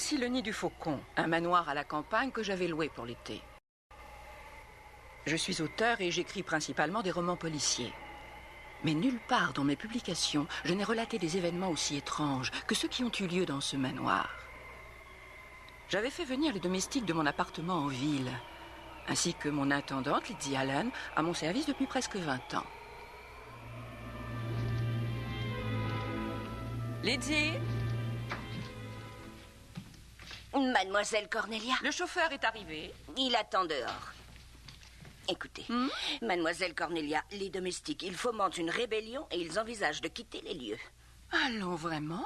Voici le Nid du Faucon, un manoir à la campagne que j'avais loué pour l'été. Je suis auteur et j'écris principalement des romans policiers. Mais nulle part dans mes publications, je n'ai relaté des événements aussi étranges que ceux qui ont eu lieu dans ce manoir. J'avais fait venir les domestiques de mon appartement en ville, ainsi que mon intendante, Lizzie Allen, à mon service depuis presque 20 ans. Lizzie? Mademoiselle Cornelia? Le chauffeur est arrivé. Il attend dehors. Écoutez, Mademoiselle Cornelia, les domestiques, ils fomentent une rébellion et ils envisagent de quitter les lieux. Allons, vraiment?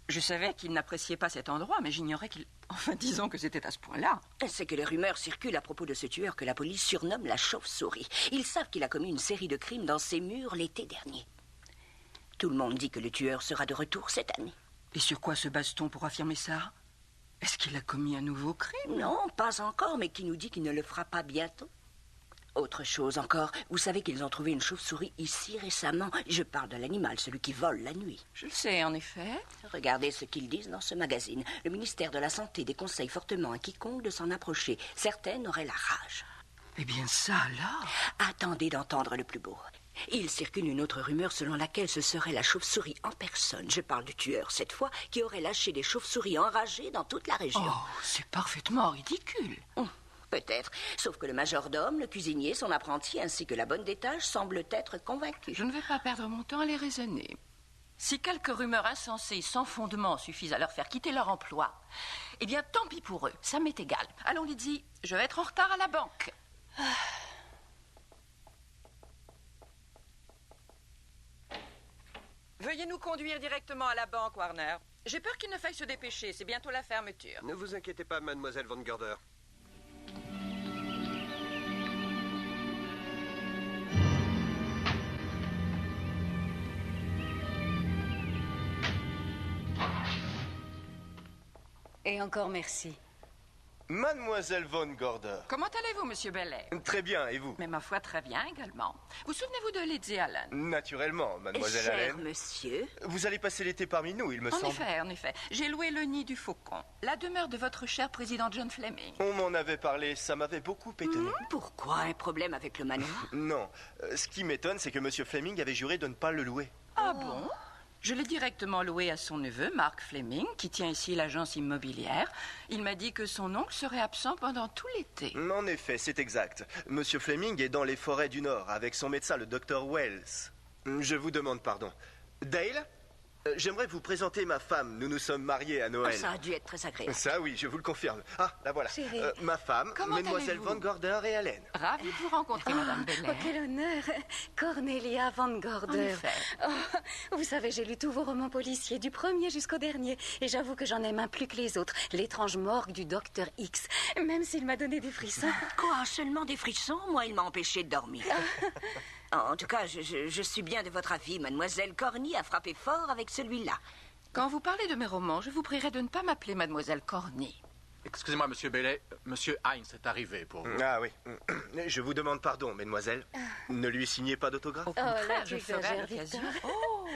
Je savais qu'il n'appréciait pas cet endroit, mais j'ignorais qu'il... Enfin, disons que c'était à ce point-là. C'est que les rumeurs circulent à propos de ce tueur que la police surnomme la chauve-souris. Ils savent qu'il a commis une série de crimes dans ces murs l'été dernier. Tout le monde dit que le tueur sera de retour cette année. Et sur quoi se base-t-on pour affirmer ça? Est-ce qu'il a commis un nouveau crime? Non, pas encore, mais qui nous dit qu'il ne le fera pas bientôt? Autre chose encore, vous savez qu'ils ont trouvé une chauve-souris ici récemment. Je parle de l'animal, celui qui vole la nuit. Je le sais, en effet. Regardez ce qu'ils disent dans ce magazine. Le ministère de la Santé déconseille fortement à quiconque de s'en approcher. Certaines auraient la rage. Eh bien, ça, alors... Attendez d'entendre le plus beau. Il circule une autre rumeur selon laquelle ce serait la chauve-souris en personne. Je parle du tueur, cette fois, qui aurait lâché des chauves-souris enragées dans toute la région. Oh, c'est parfaitement ridicule. Peut-être, sauf que le majordome, le cuisinier, son apprenti, ainsi que la bonne d'étage semblent être convaincus. Je ne vais pas perdre mon temps à les raisonner. Si quelques rumeurs insensées sans fondement suffisent à leur faire quitter leur emploi, eh bien, tant pis pour eux, ça m'est égal. Allons, Lydie, je vais être en retard à la banque. Veuillez nous conduire directement à la banque, Warner. J'ai peur qu'il ne faille se dépêcher, c'est bientôt la fermeture. Ne vous inquiétez pas, mademoiselle Van Gorder. Et encore merci. Mademoiselle Van Gorder. Comment allez-vous, monsieur Bellet? Très bien, et vous? Mais ma foi, très bien également. Vous souvenez-vous de Lizzie Allen? Naturellement, mademoiselle Cher Allen. monsieur. Vous allez passer l'été parmi nous, il me semble. En effet. J'ai loué le Nid du Faucon, la demeure de votre cher président John Fleming. On m'en avait parlé, ça m'avait beaucoup étonné. Pourquoi un problème avec le manoir? Non, ce qui m'étonne, c'est que monsieur Fleming avait juré de ne pas le louer. Ah bon? Je l'ai directement loué à son neveu, Mark Fleming, qui tient ici l'agence immobilière. Il m'a dit que son oncle serait absent pendant tout l'été. En effet, c'est exact. Monsieur Fleming est dans les forêts du Nord avec son médecin, le docteur Wells. Je vous demande pardon. Dale, j'aimerais vous présenter ma femme. Nous nous sommes mariés à Noël. Ça a dû être très agréable. Ça, oui, je vous le confirme. Ah, la voilà. Chérie. Ma femme, Comment mademoiselle allez-vous? Van Gorder et Allen. Ravi de vous rencontrer, madame Bellet. Oh, quel honneur. Cornelia Van Gorder. En effet. Oh, vous savez, j'ai lu tous vos romans policiers, du premier jusqu'au dernier. Et j'avoue que j'en aime un plus que les autres. L'étrange morgue du docteur X. Même s'il m'a donné des frissons. Quoi, seulement des frissons? Moi, il m'a empêché de dormir. En tout cas, je suis bien de votre avis. Mademoiselle Corny a frappé fort avec celui-là. Quand vous parlez de mes romans, je vous prierai de ne pas m'appeler mademoiselle Corny. Excusez-moi, monsieur Bellet. Monsieur Heinz est arrivé pour vous. Ah oui. Je vous demande pardon, mademoiselle. Ne lui signez pas d'autographe? Au contraire, là, je tu ferai à exagères, l'occasion. Victor. Oh,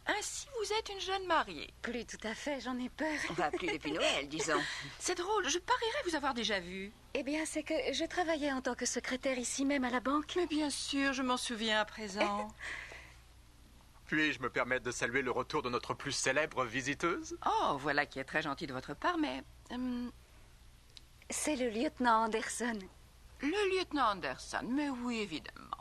ainsi vous êtes une jeune mariée. Plus tout à fait, j'en ai peur. Enfin, plus depuis Noël, disons. C'est drôle, je parierais vous avoir déjà vu. Eh bien, c'est que je travaillais en tant que secrétaire ici même à la banque. Mais bien sûr, je m'en souviens à présent. Puis-je me permettre de saluer le retour de notre plus célèbre visiteuse? Oh, voilà qui est très gentil de votre part, mais... C'est le lieutenant Anderson. le lieutenant Anderson, mais oui, évidemment.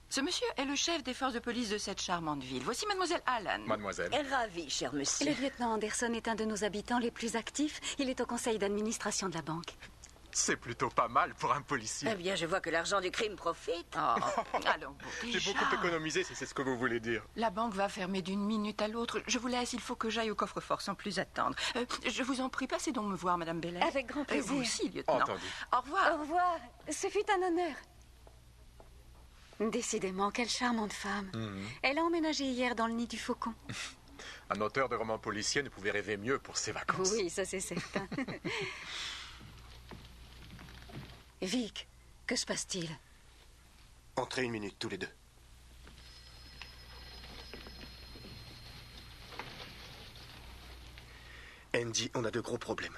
Ce monsieur est le chef des forces de police de cette charmante ville. Voici mademoiselle Allen. Mademoiselle. Ravi, cher monsieur. Le lieutenant Anderson est un de nos habitants les plus actifs. Il est au conseil d'administration de la banque. C'est plutôt pas mal pour un policier. Eh bien, je vois que l'argent du crime profite. Oh, allons, J'ai déjà. beaucoup économisé, si c'est ce que vous voulez dire. La banque va fermer d'une minute à l'autre. Je vous laisse, il faut que j'aille au coffre-fort sans plus attendre. Je vous en prie, passez donc me voir, madame Bellet. Avec grand plaisir. Vous aussi, lieutenant. Entendu. Au revoir. Au revoir. Ce fut un honneur. Décidément, quelle charmante femme. Elle a emménagé hier dans le nid du Faucon. Un auteur de romans policiers ne pouvait rêver mieux pour ses vacances. Oui, ça c'est certain. Vic, que se passe-t-il? Entrez une minute, tous les deux. Andy, on a de gros problèmes.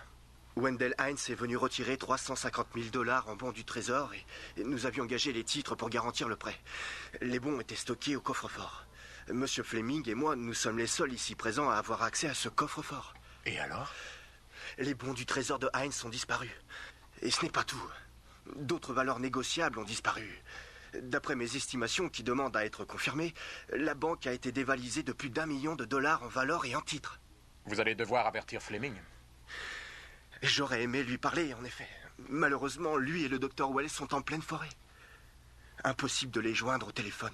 Wendell Hines est venu retirer 350 000 $ en bons du trésor et nous avions engagé les titres pour garantir le prêt. Les bons étaient stockés au coffre-fort. Monsieur Fleming et moi, nous sommes les seuls ici présents à avoir accès à ce coffre-fort. Et alors? Les bons du trésor de Hines sont disparus. Et ce n'est pas tout. D'autres valeurs négociables ont disparu. D'après mes estimations qui demandent à être confirmées, la banque a été dévalisée de plus d'1 million de dollars en valeur et en titres. Vous allez devoir avertir Fleming. J'aurais aimé lui parler, en effet. Malheureusement, lui et le docteur Wells sont en pleine forêt. Impossible de les joindre au téléphone.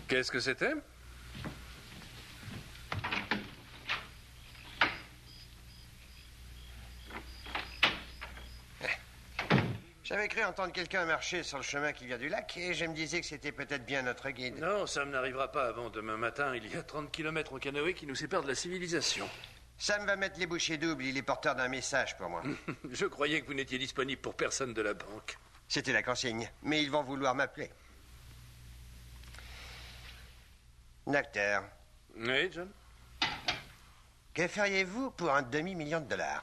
Qu'est-ce que c'était? J'avais cru entendre quelqu'un marcher sur le chemin qui vient du lac et je me disais que c'était peut-être bien notre guide. Non, Sam n'arrivera pas avant demain matin. Il y a 30 km en canoë qui nous séparent de la civilisation. Sam va mettre les bouchées doubles, il est porteur d'un message pour moi. Je croyais que vous n'étiez disponible pour personne de la banque. C'était la consigne, mais ils vont vouloir m'appeler. Docteur, Oui, John? que feriez-vous pour un demi-million de $?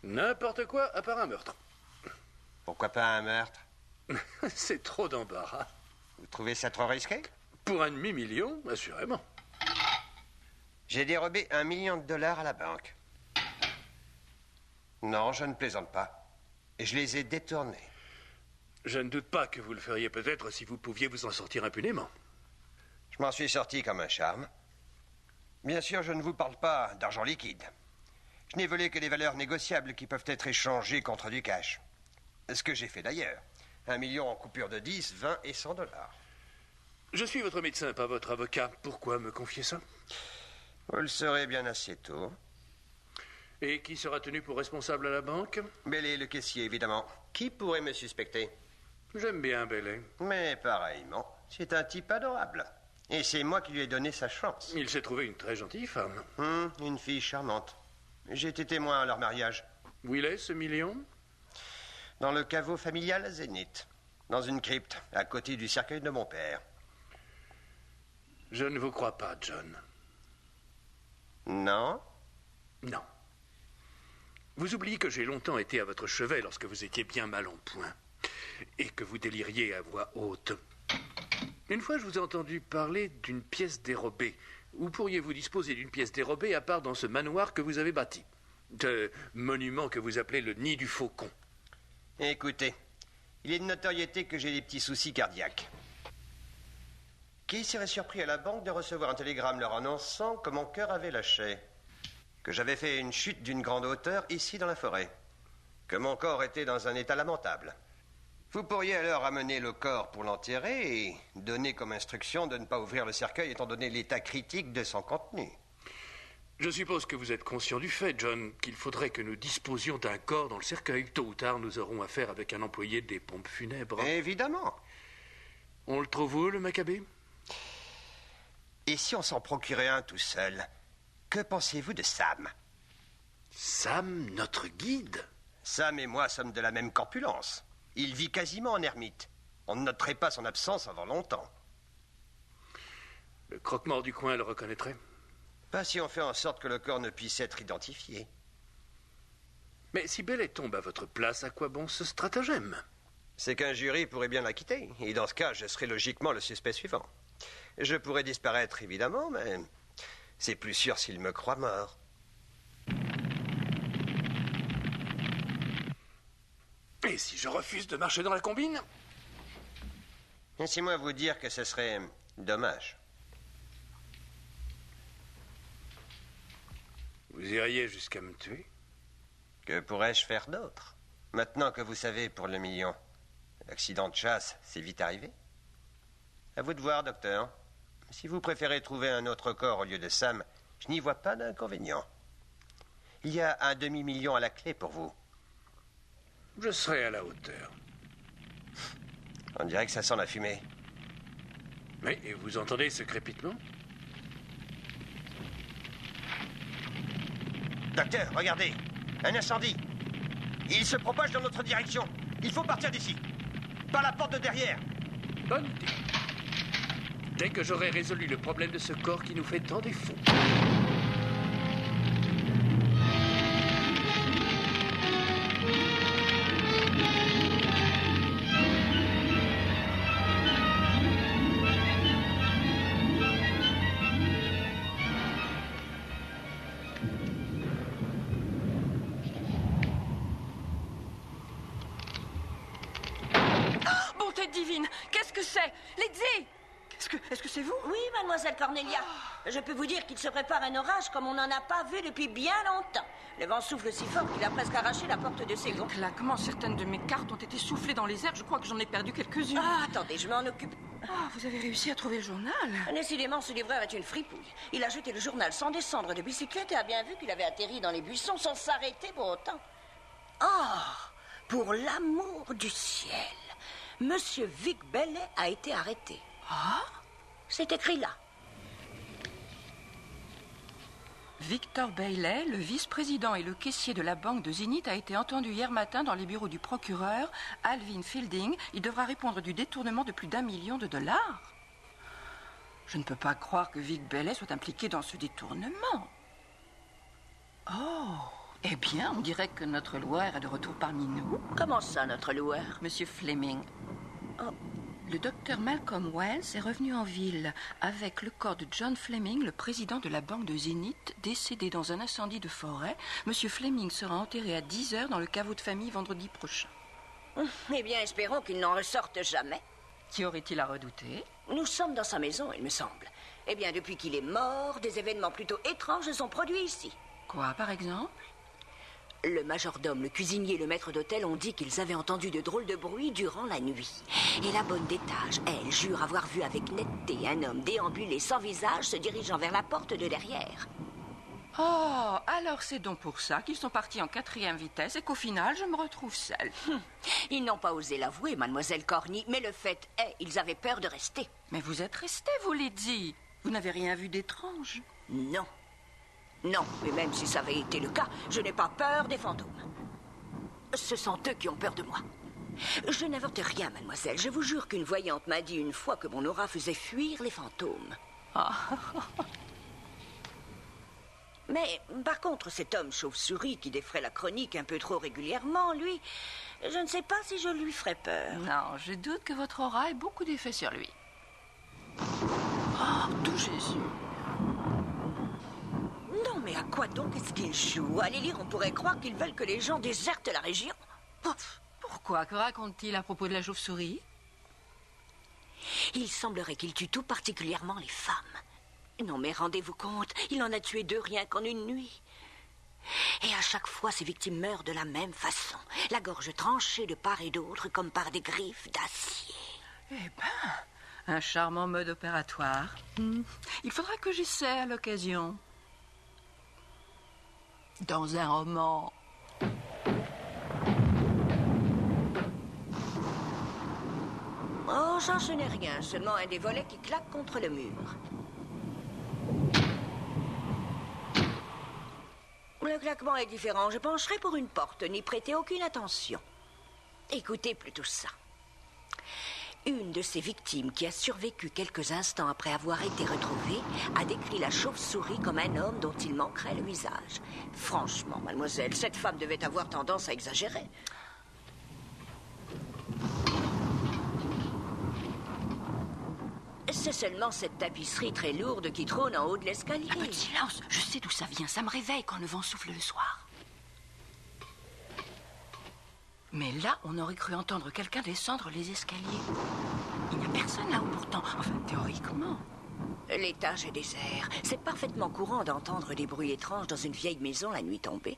N'importe quoi à part un meurtre. Pourquoi pas un meurtre? C'est trop d'embarras. Vous trouvez ça trop risqué? Pour un demi-million, assurément. J'ai dérobé $1 million à la banque. Non, je ne plaisante pas. Je les ai détournés. Je ne doute pas que vous le feriez peut-être si vous pouviez vous en sortir impunément. Je m'en suis sorti comme un charme. Bien sûr, je ne vous parle pas d'argent liquide. Je n'ai volé que des valeurs négociables qui peuvent être échangées contre du cash. Ce que j'ai fait d'ailleurs. 1 million en coupure de 10, 20 et 100 $. Je suis votre médecin, pas votre avocat. Pourquoi me confier ça? Vous le saurez bien assez tôt. Et qui sera tenu pour responsable à la banque? Bellet, le caissier, évidemment. Qui pourrait me suspecter? J'aime bien Bellet. Mais pareillement, c'est un type adorable. Et c'est moi qui lui ai donné sa chance. Il s'est trouvé une très gentille femme. Une fille charmante. J'ai été témoin à leur mariage. Où il est, ce million? Dans le caveau familial à Zénith. Dans une crypte, à côté du cercueil de mon père. Je ne vous crois pas, John. Non? Non. Vous oubliez que j'ai longtemps été à votre chevet lorsque vous étiez bien mal en point. Et que vous déliriez à voix haute. Une fois, je vous ai entendu parler d'une pièce dérobée. Où pourriez-vous disposer d'une pièce dérobée à part dans ce manoir que vous avez bâti? Ce monument que vous appelez le Nid du Faucon. Écoutez, il est de notoriété que j'ai des petits soucis cardiaques. Qui serait surpris à la banque de recevoir un télégramme leur annonçant que mon cœur avait lâché? Que j'avais fait une chute d'une grande hauteur ici dans la forêt? Que mon corps était dans un état lamentable? Vous pourriez alors amener le corps pour l'enterrer et donner comme instruction de ne pas ouvrir le cercueil étant donné l'état critique de son contenu. Je suppose que vous êtes conscient du fait, John, qu'il faudrait que nous disposions d'un corps dans le cercueil. Tôt ou tard, nous aurons affaire avec un employé des pompes funèbres. Évidemment. On le trouve où, le Maccabée? Et si on s'en procurait un tout seul? Que pensez-vous de Sam? Sam, notre guide? Sam et moi sommes de la même corpulence. Il vit quasiment en ermite. On ne noterait pas son absence avant longtemps. Le croque-mort du coin le reconnaîtrait? Pas si on fait en sorte que le corps ne puisse être identifié. Mais si Bellet tombe à votre place, à quoi bon ce stratagème? C'est qu'un jury pourrait bien l'acquitter. Et dans ce cas, je serais logiquement le suspect suivant. Je pourrais disparaître, évidemment, mais c'est plus sûr s'il me croit mort. Et si je refuse de marcher dans la combine? Laissez-moi vous dire que ce serait dommage. Vous iriez jusqu'à me tuer? Que pourrais-je faire d'autre? Maintenant que vous savez pour le million, l'accident de chasse, c'est vite arrivé. À vous de voir, docteur. Si vous préférez trouver un autre corps au lieu de Sam, je n'y vois pas d'inconvénient. Il y a un demi-million à la clé pour vous. Je serai à la hauteur. On dirait que ça sent la fumée. Mais et vous entendez ce crépitement? Docteur, regardez! Un incendie! Il se propage dans notre direction. Il faut partir d'ici. Par la porte de derrière. Bonne idée. Dès que j'aurai résolu le problème de ce corps qui nous fait tant défaut. Bonté divine, qu'est-ce que c'est? Lydie! Est-ce que c'est vous? Oui, mademoiselle Cornelia. Je peux vous dire qu'il se prépare un orage comme on n'en a pas vu depuis bien longtemps. Le vent souffle si fort qu'il a presque arraché la porte de ses gonds. Claquement, certaines de mes cartes ont été soufflées dans les airs. Je crois que j'en ai perdu quelques-unes. Ah, attendez, je m'en occupe. Ah, vous avez réussi à trouver le journal? Décidément, ce livreur est une fripouille. Il a jeté le journal sans descendre de bicyclette et a bien vu qu'il avait atterri dans les buissons sans s'arrêter pour autant. Oh, pour l'amour du ciel, Monsieur Vic Bellet a été arrêté. Ah? C'est écrit là. Victor Bailey, le vice-président et le caissier de la banque de Zenith, a été entendu hier matin dans les bureaux du procureur, Alvin Fielding. Il devra répondre du détournement de plus d'1 million de dollars. Je ne peux pas croire que Vic Bailey soit impliqué dans ce détournement. Oh, eh bien, on dirait que notre loueur est de retour parmi nous. Comment ça, notre loueur? Monsieur Fleming. Oh. Le docteur Malcolm Wells est revenu en ville avec le corps de John Fleming, le président de la banque de Zenith, décédé dans un incendie de forêt. Monsieur Fleming sera enterré à 10 heures dans le caveau de famille vendredi prochain. Eh bien, espérons qu'il n'en ressorte jamais. Qui aurait-il à redouter? Nous sommes dans sa maison, il me semble. Eh bien, depuis qu'il est mort, des événements plutôt étranges se sont produits ici. Quoi, par exemple? Le majordome, le cuisinier et le maître d'hôtel ont dit qu'ils avaient entendu de drôles de bruits durant la nuit. Et la bonne d'étage, elle, jure avoir vu avec netteté un homme déambuler sans visage se dirigeant vers la porte de derrière. Oh, alors c'est donc pour ça qu'ils sont partis en 4e vitesse et qu'au final, je me retrouve seule. Ils n'ont pas osé l'avouer, mademoiselle Corny, mais le fait est, ils avaient peur de rester. Mais vous êtes restée, vous l'avez dit. Vous n'avez rien vu d'étrange? Non. Non, mais même si ça avait été le cas, je n'ai pas peur des fantômes. Ce sont eux qui ont peur de moi. Je n'invente rien, mademoiselle. Je vous jure qu'une voyante m'a dit une fois que mon aura faisait fuir les fantômes. Ah. Mais, par contre, cet homme chauve-souris qui défraie la chronique un peu trop régulièrement, lui, je ne sais pas si je lui ferais peur. Non, je doute que votre aura ait beaucoup d'effet sur lui. Oh, tout Jésus! Non, mais à quoi donc est-ce qu'ils jouent? À les lire, on pourrait croire qu'ils veulent que les gens désertent la région. Pourquoi? Que raconte-t-il à propos de la chauve-souris? Il semblerait qu'il tue tout particulièrement les femmes. Non, mais rendez-vous compte, il en a tué 2 rien qu'en une nuit. Et à chaque fois, ses victimes meurent de la même façon. La gorge tranchée de part et d'autre, comme par des griffes d'acier. Eh ben, un charmant mode opératoire. Il faudra que j'essaie à l'occasion. Dans un roman. Oh, ça, ce n'est rien. Seulement un des volets qui claque contre le mur. Le claquement est différent. Je pencherai pour une porte. N'y prêtez aucune attention. Écoutez plutôt ça. Une de ces victimes qui a survécu quelques instants après avoir été retrouvée a décrit la chauve-souris comme un homme dont il manquerait le visage. Franchement, mademoiselle, cette femme devait avoir tendance à exagérer. C'est seulement cette tapisserie très lourde qui trône en haut de l'escalier. Un peu de silence, je sais d'où ça vient. Ça me réveille quand le vent souffle le soir. Mais là, on aurait cru entendre quelqu'un descendre les escaliers. Il n'y a personne là-haut pourtant. Enfin, théoriquement. L'étage est désert. C'est parfaitement courant d'entendre des bruits étranges dans une vieille maison la nuit tombée.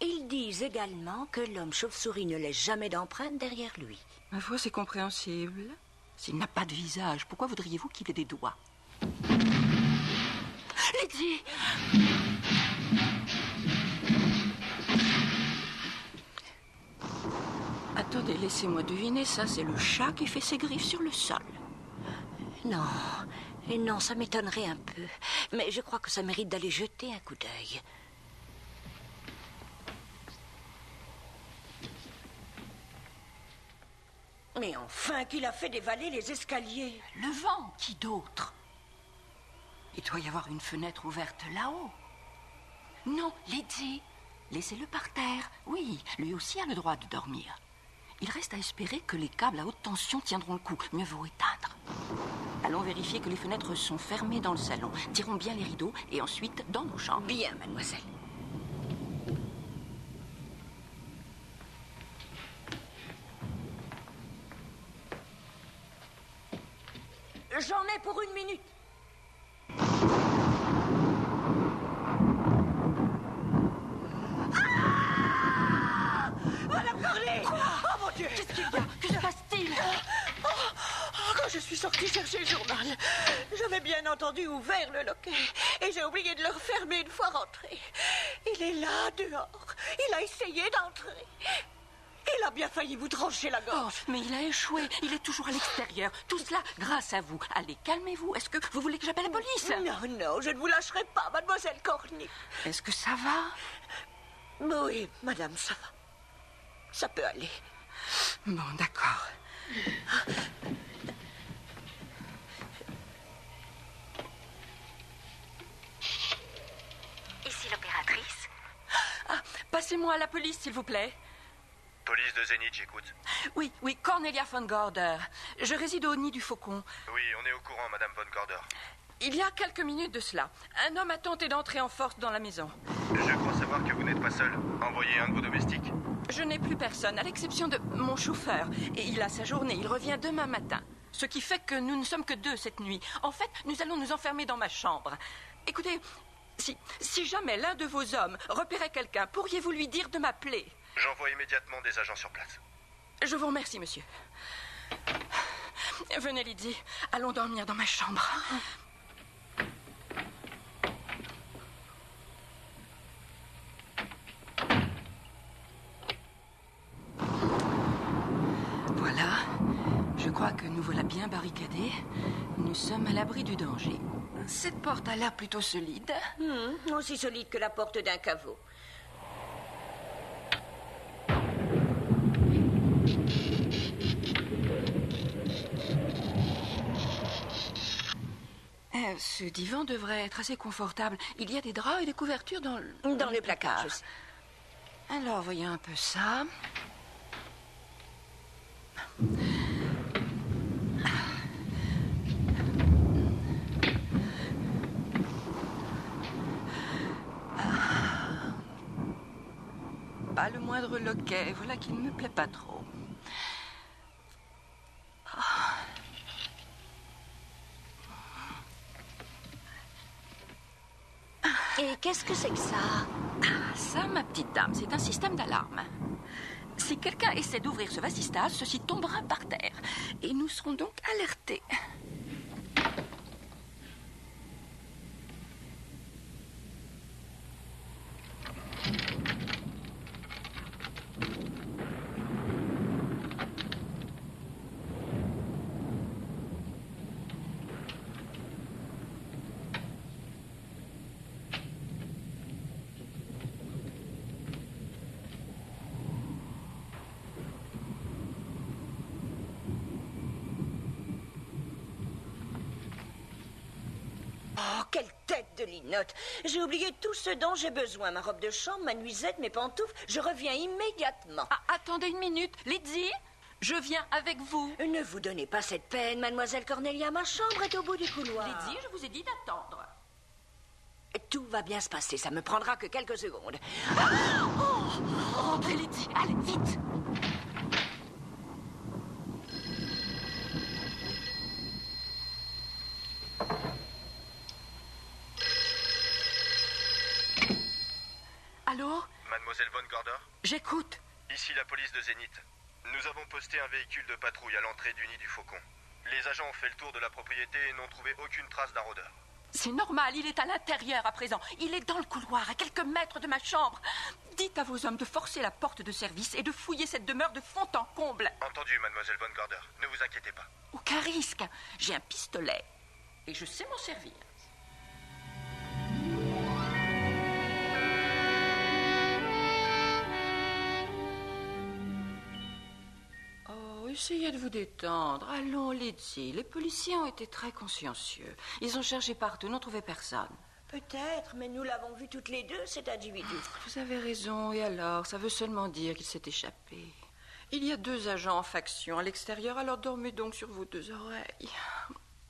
Ils disent également que l'homme chauve-souris ne laisse jamais d'empreinte derrière lui. Ma foi, c'est compréhensible. S'il n'a pas de visage, pourquoi voudriez-vous qu'il ait des doigts? Lydie! Attendez, laissez-moi deviner, ça c'est le chat qui fait ses griffes sur le sol. Non, non, ça m'étonnerait un peu. Mais je crois que ça mérite d'aller jeter un coup d'œil. Mais enfin, qu'il a fait dévaler les escaliers. Le vent, qui d'autre? Il doit y avoir une fenêtre ouverte là-haut. Non, Lydie, laissez-le par terre. Oui, lui aussi a le droit de dormir. Il reste à espérer que les câbles à haute tension tiendront le coup. Mieux vaut éteindre. Allons vérifier que les fenêtres sont fermées dans le salon. Tirons bien les rideaux et ensuite dans nos chambres. Bien, mademoiselle. J'en ai pour 1 minute. Ah! Madame Corley! Oh mon Dieu! Qu'est-ce qu'il y a? Que se passe-t-il? Quand je suis sortie chercher le journal, j'avais bien entendu ouvert le loquet et j'ai oublié de le refermer une fois rentré. Il est là, dehors. Il a essayé d'entrer. Il a bien failli vous trancher la Oh, gorge. mais il a échoué. Il est toujours à l'extérieur. Tout cela grâce à vous. Allez, calmez-vous. Est-ce que vous voulez que j'appelle la police? Non, non, je ne vous lâcherai pas, mademoiselle Corny. Est-ce que ça va? Oui, madame, ça va. Ça peut aller. Bon, d'accord. Ici l'opératrice. Ah, passez-moi à la police, s'il vous plaît. Police de Zénith, j'écoute. Oui, Cornelia von Gorder. Je réside au Nid du Faucon. Oui, on est au courant, Madame von Gorder. Il y a quelques minutes de cela, un homme a tenté d'entrer en force dans la maison. Je crois savoir que vous n'êtes pas seul. Envoyez un de vos domestiques. Je n'ai plus personne, à l'exception de mon chauffeur. Et il a sa journée, il revient demain matin. Ce qui fait que nous ne sommes que 2 cette nuit. En fait, nous allons nous enfermer dans ma chambre. Écoutez, si jamais l'un de vos hommes repérait quelqu'un, pourriez-vous lui dire de m'appeler? J'envoie immédiatement des agents sur place. Je vous remercie, monsieur. Venez, Lydie, allons dormir dans ma chambre. Voilà, je crois que nous voilà bien barricadés. Nous sommes à l'abri du danger. Cette porte a l'air plutôt solide. Aussi solide que la porte d'un caveau. Ce divan devrait être assez confortable. Il y a des draps et des couvertures dans les placards, je sais. Alors, voyons un peu ça. Pas le moindre loquet. Voilà qui ne me plaît pas trop. Et qu'est-ce que c'est que ça? Ça, ma petite dame, c'est un système d'alarme. Si quelqu'un essaie d'ouvrir ce vasistas, ceci tombera par terre. Et nous serons donc alertés. Oh, quelle tête de linotte! J'ai oublié tout ce dont j'ai besoin. Ma robe de chambre, ma nuisette, mes pantoufles. Je reviens immédiatement. Ah, attendez une minute. Lydie, je viens avec vous. Ne vous donnez pas cette peine, mademoiselle Cornelia. Ma chambre est au bout du couloir. Lydie, je vous ai dit d'attendre. Tout va bien se passer. Ça me prendra que quelques secondes. Rentrez, Lydie. Allez, vite. Allô? Mademoiselle von Gorder, J'écoute. ici la police de Zénith. Nous avons posté un véhicule de patrouille à l'entrée du Nid du Faucon. Les agents ont fait le tour de la propriété et n'ont trouvé aucune trace d'un rôdeur. C'est normal, il est à l'intérieur à présent. Il est dans le couloir, à quelques mètres de ma chambre. Dites à vos hommes de forcer la porte de service et de fouiller cette demeure de fond en comble. Entendu, mademoiselle von Gorder. Ne vous inquiétez pas. Aucun risque. J'ai un pistolet. Et je sais m'en servir. Oh, essayez de vous détendre. Allons, Lizzie. Les policiers ont été très consciencieux. Ils ont cherché partout, n'ont trouvé personne. Peut-être, mais nous l'avons vu toutes les deux, cet individu. Vous avez raison, et alors? Ça veut seulement dire qu'il s'est échappé. Il y a 2 agents en faction à l'extérieur, alors dormez donc sur vos 2 oreilles.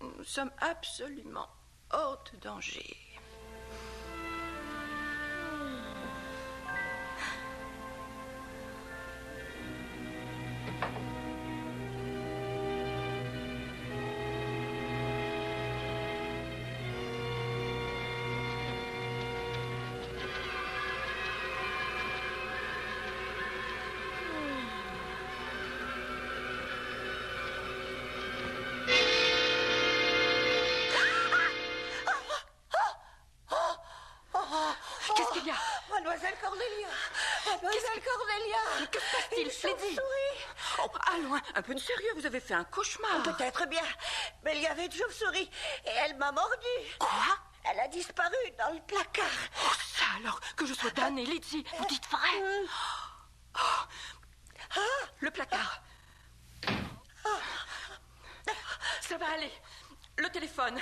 Nous sommes absolument hors de danger. Qu'est-ce qu'il y a? Mademoiselle Cornelia! Mademoiselle Cornelia! Que se passe-t-il? Lizzie? Oh, allons, un peu de sérieux, vous avez fait un cauchemar. Peut-être bien, mais il y avait une chauve-souris et elle m'a mordu. Quoi? Elle a disparu dans le placard. Oh, ça alors, que je sois damnée, Lizzie, vous dites vrai? Oh, le placard. Ça va aller. Le téléphone.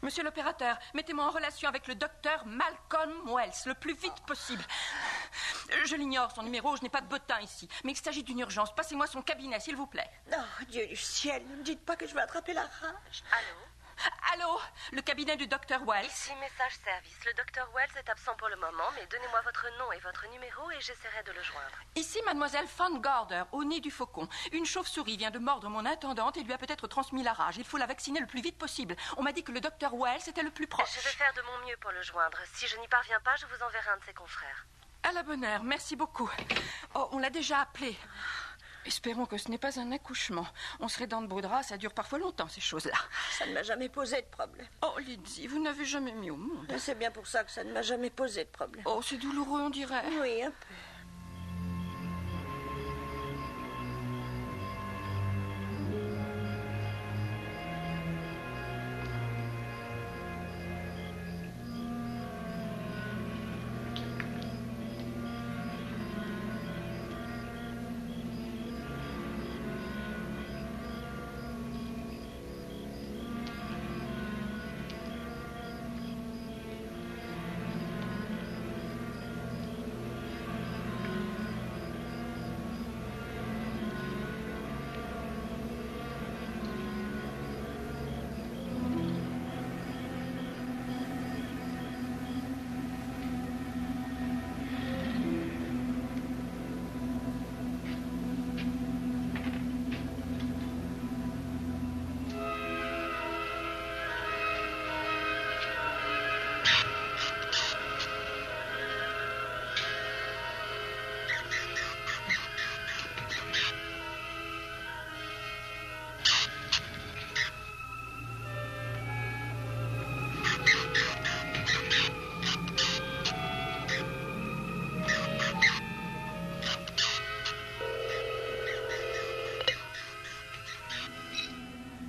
Monsieur l'opérateur, mettez-moi en relation avec le docteur Malcolm Wells, le plus vite possible. Je l'ignore, son numéro, je n'ai pas de bottin ici. Mais il s'agit d'une urgence. Passez-moi son cabinet, s'il vous plaît. Oh, Dieu du ciel, ne me dites pas que je vais attraper la rage. Allô? Allô? Le cabinet du docteur Wells? Ici message service. Le docteur Wells est absent pour le moment, mais donnez-moi votre nom et votre numéro et j'essaierai de le joindre. Ici mademoiselle Von Gorder, au nez du faucon. Une chauve-souris vient de mordre mon intendante et lui a peut-être transmis la rage. Il faut la vacciner le plus vite possible. On m'a dit que le docteur Wells était le plus proche. Je vais faire de mon mieux pour le joindre. Si je n'y parviens pas, je vous enverrai un de ses confrères. À la bonne heure, merci beaucoup. Oh, on l'a déjà appelé. Espérons que ce n'est pas un accouchement. On serait dans de beaux draps, ça dure parfois longtemps, ces choses-là. Ça ne m'a jamais posé de problème. Oh, Lizzie, vous n'avez jamais mis au monde. C'est bien pour ça que ça ne m'a jamais posé de problème. Oh, c'est douloureux, on dirait. Oui, un peu.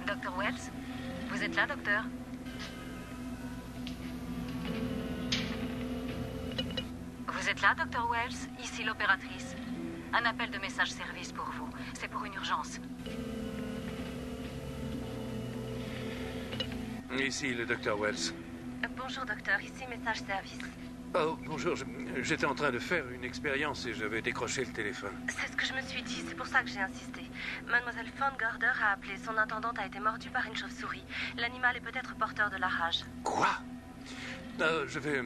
Docteur Wells? Vous êtes là, docteur? Vous êtes là, docteur Wells? Ici l'opératrice. Un appel de message service pour vous. C'est pour une urgence. Ici le docteur Wells. Bonjour, docteur. Ici message service. Oh, bonjour. J'étais en train de faire une expérience et j'avais décroché le téléphone. C'est ce que je me suis dit. C'est pour ça que j'ai insisté. Mademoiselle Von Gorder a appelé. Son intendante a été mordue par une chauve-souris. L'animal est peut-être porteur de la rage. Quoi? Je vais...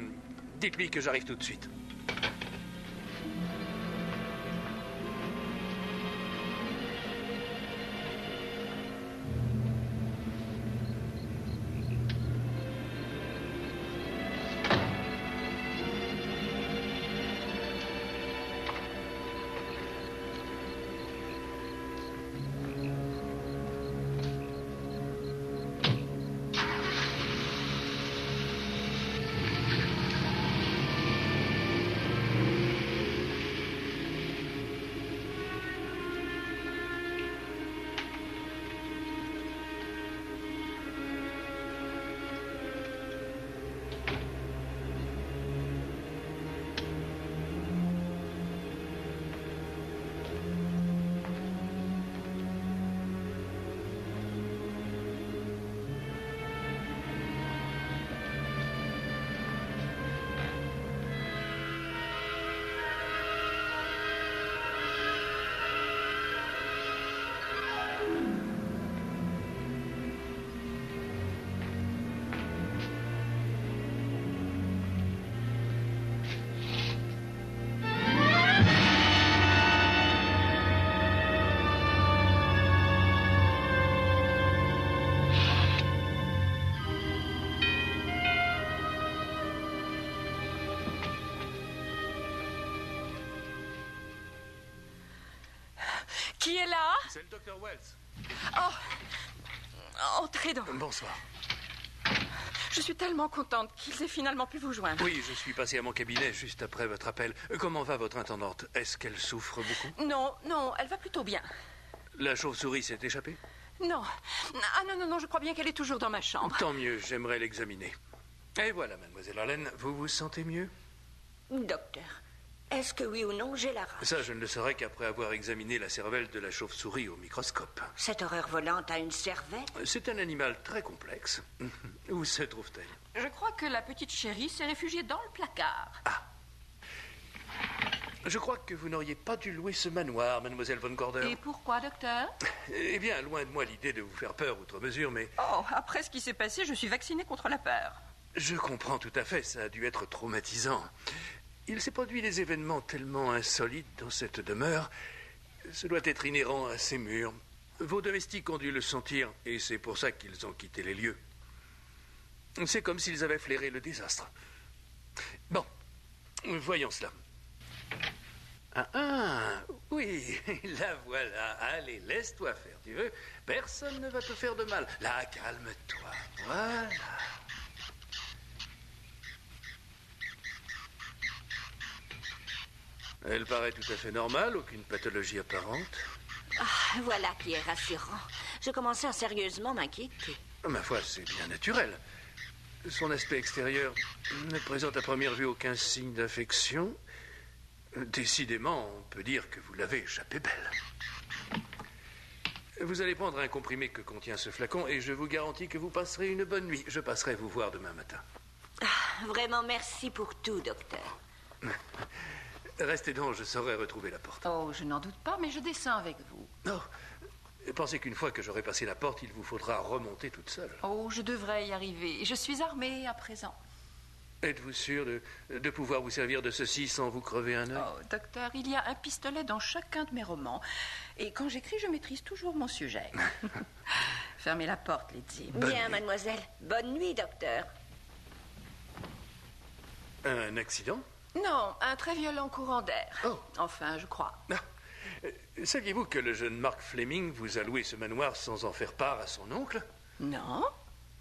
Dites-lui que j'arrive tout de suite. Qui est là? C'est le docteur Wells. Oh, entrez donc. Bonsoir. Je suis tellement contente qu'ils aient finalement pu vous joindre. Oui, je suis passé à mon cabinet juste après votre appel. Comment va votre intendante? Est-ce qu'elle souffre beaucoup? Non, non, elle va plutôt bien. La chauve-souris s'est échappée? Non. Ah non, non, non, je crois bien qu'elle est toujours dans ma chambre. Tant mieux, j'aimerais l'examiner. Et voilà, mademoiselle Allen, vous vous sentez mieux? Docteur, est-ce que oui ou non j'ai la rage? Ça, je ne le saurais qu'après avoir examiné la cervelle de la chauve-souris au microscope. Cette horreur volante a une cervelle? C'est un animal très complexe. Où se trouve-t-elle? Je crois que la petite chérie s'est réfugiée dans le placard. Ah. Je crois que vous n'auriez pas dû louer ce manoir, mademoiselle Von Gorder. Et pourquoi, docteur? Eh bien, loin de moi l'idée de vous faire peur outre mesure, mais... Oh, après ce qui s'est passé, je suis vaccinée contre la peur. Je comprends tout à fait, ça a dû être traumatisant. Il s'est produit des événements tellement insolites dans cette demeure. Ce doit être inhérent à ces murs. Vos domestiques ont dû le sentir, et c'est pour ça qu'ils ont quitté les lieux. C'est comme s'ils avaient flairé le désastre. Bon, voyons cela. Oui, la voilà. Allez, laisse-toi faire, tu veux? Personne ne va te faire de mal. Là, calme-toi. Voilà. Elle paraît tout à fait normale, aucune pathologie apparente. Ah, voilà qui est rassurant. Je commençais à sérieusement m'inquiéter. Ma foi, c'est bien naturel. Son aspect extérieur ne présente à première vue aucun signe d'affection. Décidément, on peut dire que vous l'avez échappé belle. Vous allez prendre un comprimé que contient ce flacon et je vous garantis que vous passerez une bonne nuit. Je passerai vous voir demain matin. Ah, vraiment merci pour tout, docteur. Restez donc, je saurai retrouver la porte. Oh, je n'en doute pas, mais je descends avec vous. Non. Pensez qu'une fois que j'aurai passé la porte, il vous faudra remonter toute seule. Oh, je devrais y arriver. Je suis armée à présent. Êtes-vous sûr de pouvoir vous servir de ceci sans vous crever un œil? Oh, docteur, il y a un pistolet dans chacun de mes romans. Et quand j'écris, je maîtrise toujours mon sujet. Fermez la porte, Lizzie. Bien, mademoiselle. Bonne nuit, docteur. Un accident? Non, un très violent courant d'air. Oh. Enfin, je crois. Saviez-vous que le jeune Mark Fleming vous a loué ce manoir sans en faire part à son oncle? Non,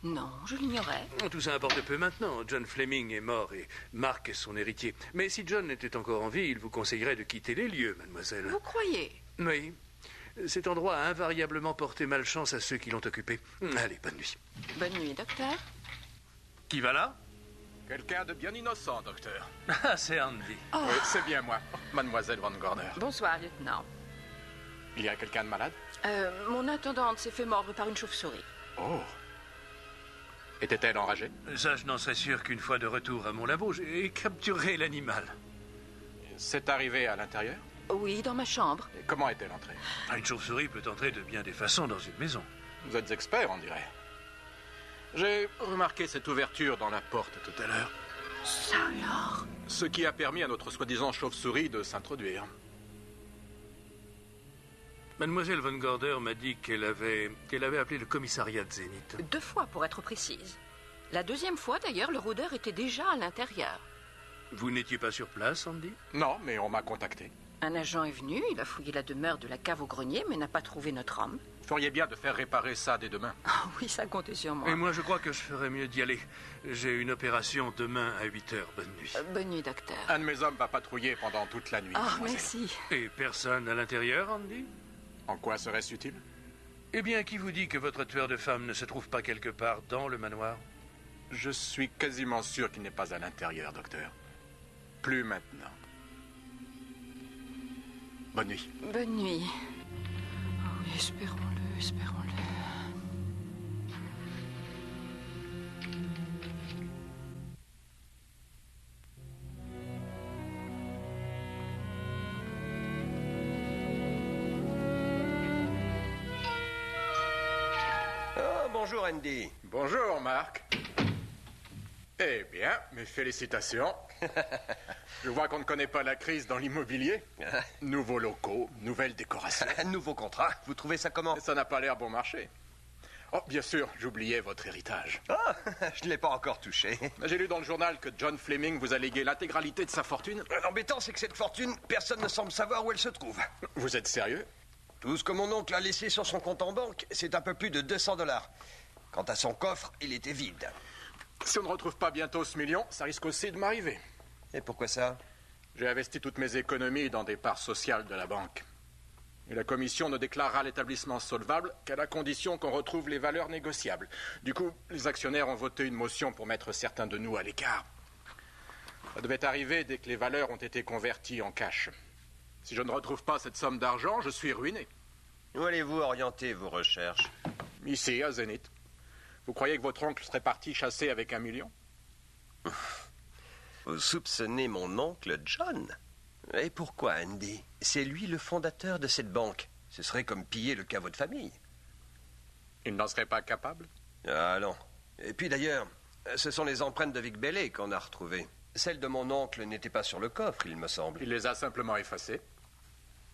non, je l'ignorais. Tout ça importe peu maintenant. John Fleming est mort et Mark est son héritier. Mais si John était encore en vie, il vous conseillerait de quitter les lieux, mademoiselle. Vous croyez? Oui. Cet endroit a invariablement porté malchance à ceux qui l'ont occupé. Allez, bonne nuit. Bonne nuit, docteur. Qui va là? Quelqu'un de bien innocent, docteur. Ah, c'est Andy. Oh. Oui, c'est bien moi, mademoiselle Von Gorder. Bonsoir, lieutenant. Il y a quelqu'un de malade? Mon intendante s'est fait mordre par une chauve-souris. Oh. Était-elle enragée? Ça, je n'en serais sûr qu'une fois de retour à mon labo, j'ai capturé l'animal. C'est arrivé à l'intérieur? Oui, dans ma chambre. Et comment est-elle entrée? Une chauve-souris peut entrer de bien des façons dans une maison. Vous êtes expert, on dirait. J'ai remarqué cette ouverture dans la porte tout à l'heure. Ça alors? Ce qui a permis à notre soi-disant chauve-souris de s'introduire. Mademoiselle Von Gorder m'a dit qu'elle avait appelé le commissariat de Zénith. 2 fois, pour être précise. La 2e fois, d'ailleurs, le rôdeur était déjà à l'intérieur. Vous n'étiez pas sur place, Andy? Non, mais on m'a contacté. Un agent est venu, il a fouillé la demeure de la cave au grenier, mais n'a pas trouvé notre homme. Feriez bien de faire réparer ça dès demain. Ah oui, ça comptait sur moi. Et moi, je crois que je ferais mieux d'y aller. J'ai une opération demain à 8 h. Bonne nuit. Bonne nuit, docteur. Un de mes hommes va patrouiller pendant toute la nuit. Ah, mademoiselle. merci. Et personne à l'intérieur, Andy? En quoi serait-ce utile? Eh bien, qui vous dit que votre tueur de femmes ne se trouve pas quelque part dans le manoir? Je suis quasiment sûr qu'il n'est pas à l'intérieur, docteur. Plus maintenant. Bonne nuit. Bonne nuit. Oh, oui, espérons-le, espérons-le. Oh, bonjour Andy. Bonjour, Marc. Eh bien, mes félicitations. Je vois qu'on ne connaît pas la crise dans l'immobilier. Nouveaux locaux, nouvelles décorations. Un nouveau contrat. Vous trouvez ça comment? Ça n'a pas l'air bon marché. Oh, bien sûr, j'oubliais votre héritage. Ah, je ne l'ai pas encore touché. J'ai lu dans le journal que John Fleming vous a légué l'intégralité de sa fortune. L'embêtant, c'est que cette fortune, personne ne semble savoir où elle se trouve. Vous êtes sérieux? Tout ce que mon oncle a laissé sur son compte en banque, c'est un peu plus de 200 $. Quant à son coffre, il était vide. Si on ne retrouve pas bientôt ce million, ça risque aussi de m'arriver. Et pourquoi ça? J'ai investi toutes mes économies dans des parts sociales de la banque. Et la commission ne déclarera l'établissement solvable qu'à la condition qu'on retrouve les valeurs négociables. Du coup, les actionnaires ont voté une motion pour mettre certains de nous à l'écart. Ça devait arriver dès que les valeurs ont été converties en cash. Si je ne retrouve pas cette somme d'argent, je suis ruiné. Où allez-vous orienter vos recherches? Ici, à Zénith. Vous croyez que votre oncle serait parti chasser avec 1 million? Vous soupçonnez mon oncle John? Et pourquoi, Andy? C'est lui le fondateur de cette banque. Ce serait comme piller le caveau de famille. Il n'en serait pas capable? Ah non. Et puis d'ailleurs, ce sont les empreintes de Vic Bailey qu'on a retrouvées. Celles de mon oncle n'étaient pas sur le coffre, il me semble. Il les a simplement effacées.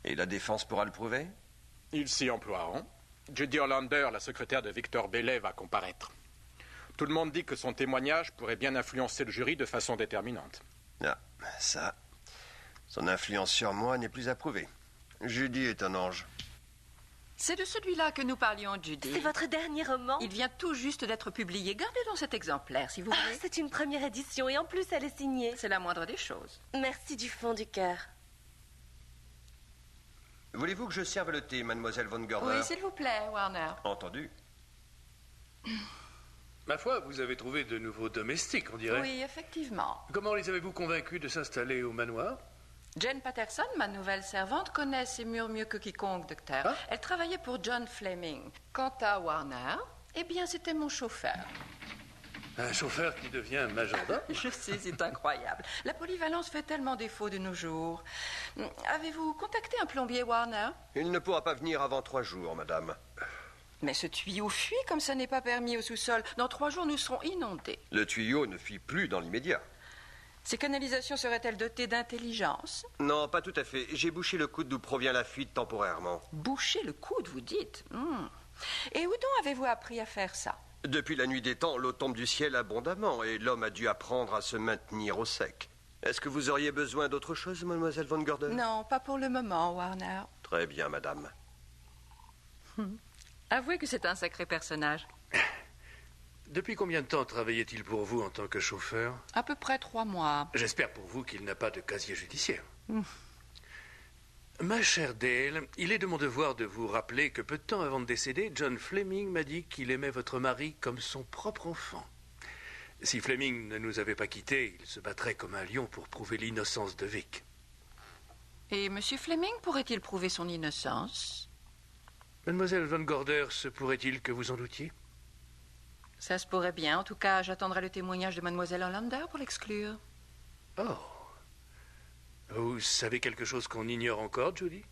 Et la défense pourra le prouver? Ils s'y emploieront. Judy Hollander, la secrétaire de Victor Bailey, va comparaître. Tout le monde dit que son témoignage pourrait bien influencer le jury de façon déterminante. Ah, ça... Son influence sur moi n'est plus à prouver. Judy est un ange. C'est de celui-là que nous parlions, Judy. C'est votre dernier roman? Il vient tout juste d'être publié. Gardez donc cet exemplaire, si vous voulez. C'est une première édition et en plus elle est signée. C'est la moindre des choses. Merci du fond du cœur. Voulez-vous que je serve le thé, mademoiselle Von Gorder? Oui, s'il vous plaît, Warner. Entendu. Ma foi, vous avez trouvé de nouveaux domestiques, on dirait. Oui, effectivement. Comment les avez-vous convaincus de s'installer au manoir? Jane Patterson, ma nouvelle servante, connaît ces murs mieux que quiconque, docteur. Ah. Elle travaillait pour John Fleming. Quant à Warner, eh bien, c'était mon chauffeur. Un chauffeur qui devient majordome? Je sais, c'est incroyable. La polyvalence fait tellement défaut de nos jours. Avez-vous contacté un plombier, Warner? Il ne pourra pas venir avant 3 jours, madame. Mais ce tuyau fuit comme ça n'est pas permis au sous-sol. Dans 3 jours, nous serons inondés. Le tuyau ne fuit plus dans l'immédiat. Ces canalisations seraient-elles dotées d'intelligence? Non, pas tout à fait. J'ai bouché le coude d'où provient la fuite temporairement. Boucher le coude, vous dites? Et où donc avez-vous appris à faire ça? Depuis la nuit des temps, l'eau tombe du ciel abondamment et l'homme a dû apprendre à se maintenir au sec. Est-ce que vous auriez besoin d'autre chose, mademoiselle Von Gorder? Non, pas pour le moment, Warner. Très bien, madame. Avouez que c'est un sacré personnage. Depuis combien de temps travaillait-il pour vous en tant que chauffeur? À peu près 3 mois. J'espère pour vous qu'il n'a pas de casier judiciaire. Ma chère Dale, il est de mon devoir de vous rappeler que peu de temps avant de décéder, John Fleming m'a dit qu'il aimait votre mari comme son propre enfant. Si Fleming ne nous avait pas quittés, il se battrait comme un lion pour prouver l'innocence de Vic. Et M. Fleming pourrait-il prouver son innocence? Mademoiselle Von Gorder, se pourrait-il que vous en doutiez? Ça se pourrait bien. En tout cas, j'attendrai le témoignage de mademoiselle Hollander pour l'exclure. Oh. Vous savez quelque chose qu'on ignore encore, Judy?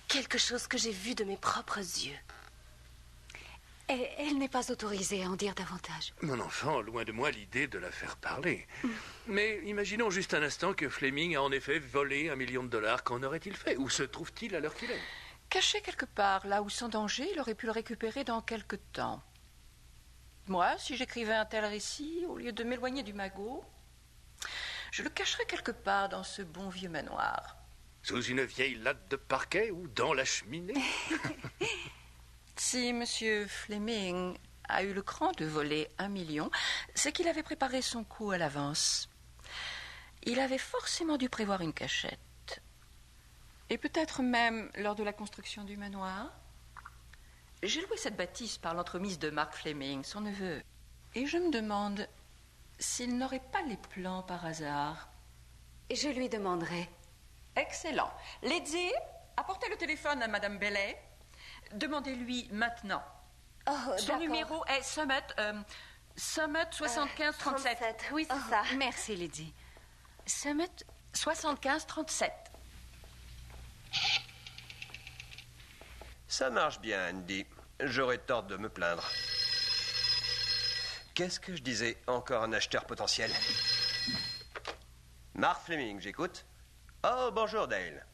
Quelque chose que j'ai vu de mes propres yeux. Elle n'est pas autorisée à en dire davantage. Mon enfant, loin de moi l'idée de la faire parler. Mais imaginons juste un instant que Fleming a en effet volé $1 million. Qu'en aurait-il fait? Où se trouve-t-il à l'heure qu'il est? Caché quelque part, là où sans danger, il aurait pu le récupérer dans quelque temps. Moi, si j'écrivais un tel récit, au lieu de m'éloigner du magot, je le cacherais quelque part dans ce bon vieux manoir. Sous une vieille latte de parquet ou dans la cheminée? Si M. Fleming a eu le cran de voler 1 million, c'est qu'il avait préparé son coup à l'avance. Il avait forcément dû prévoir une cachette. Et peut-être même lors de la construction du manoir. J'ai loué cette bâtisse par l'entremise de Mark Fleming, son neveu. Et je me demande s'il n'aurait pas les plans par hasard. Je lui demanderai. Excellent. Lady, apportez le téléphone à Madame Bailey. Demandez-lui maintenant. Oh, Son d'accord. numéro est Summit 75 37. 37, oui, c'est ça. Merci, Lydie. Summit 75 37. Ça marche bien, Andy. J'aurais tort de me plaindre. Qu'est-ce que je disais? Encore un acheteur potentiel. Mark Fleming, j'écoute. Oh, bonjour, Dale.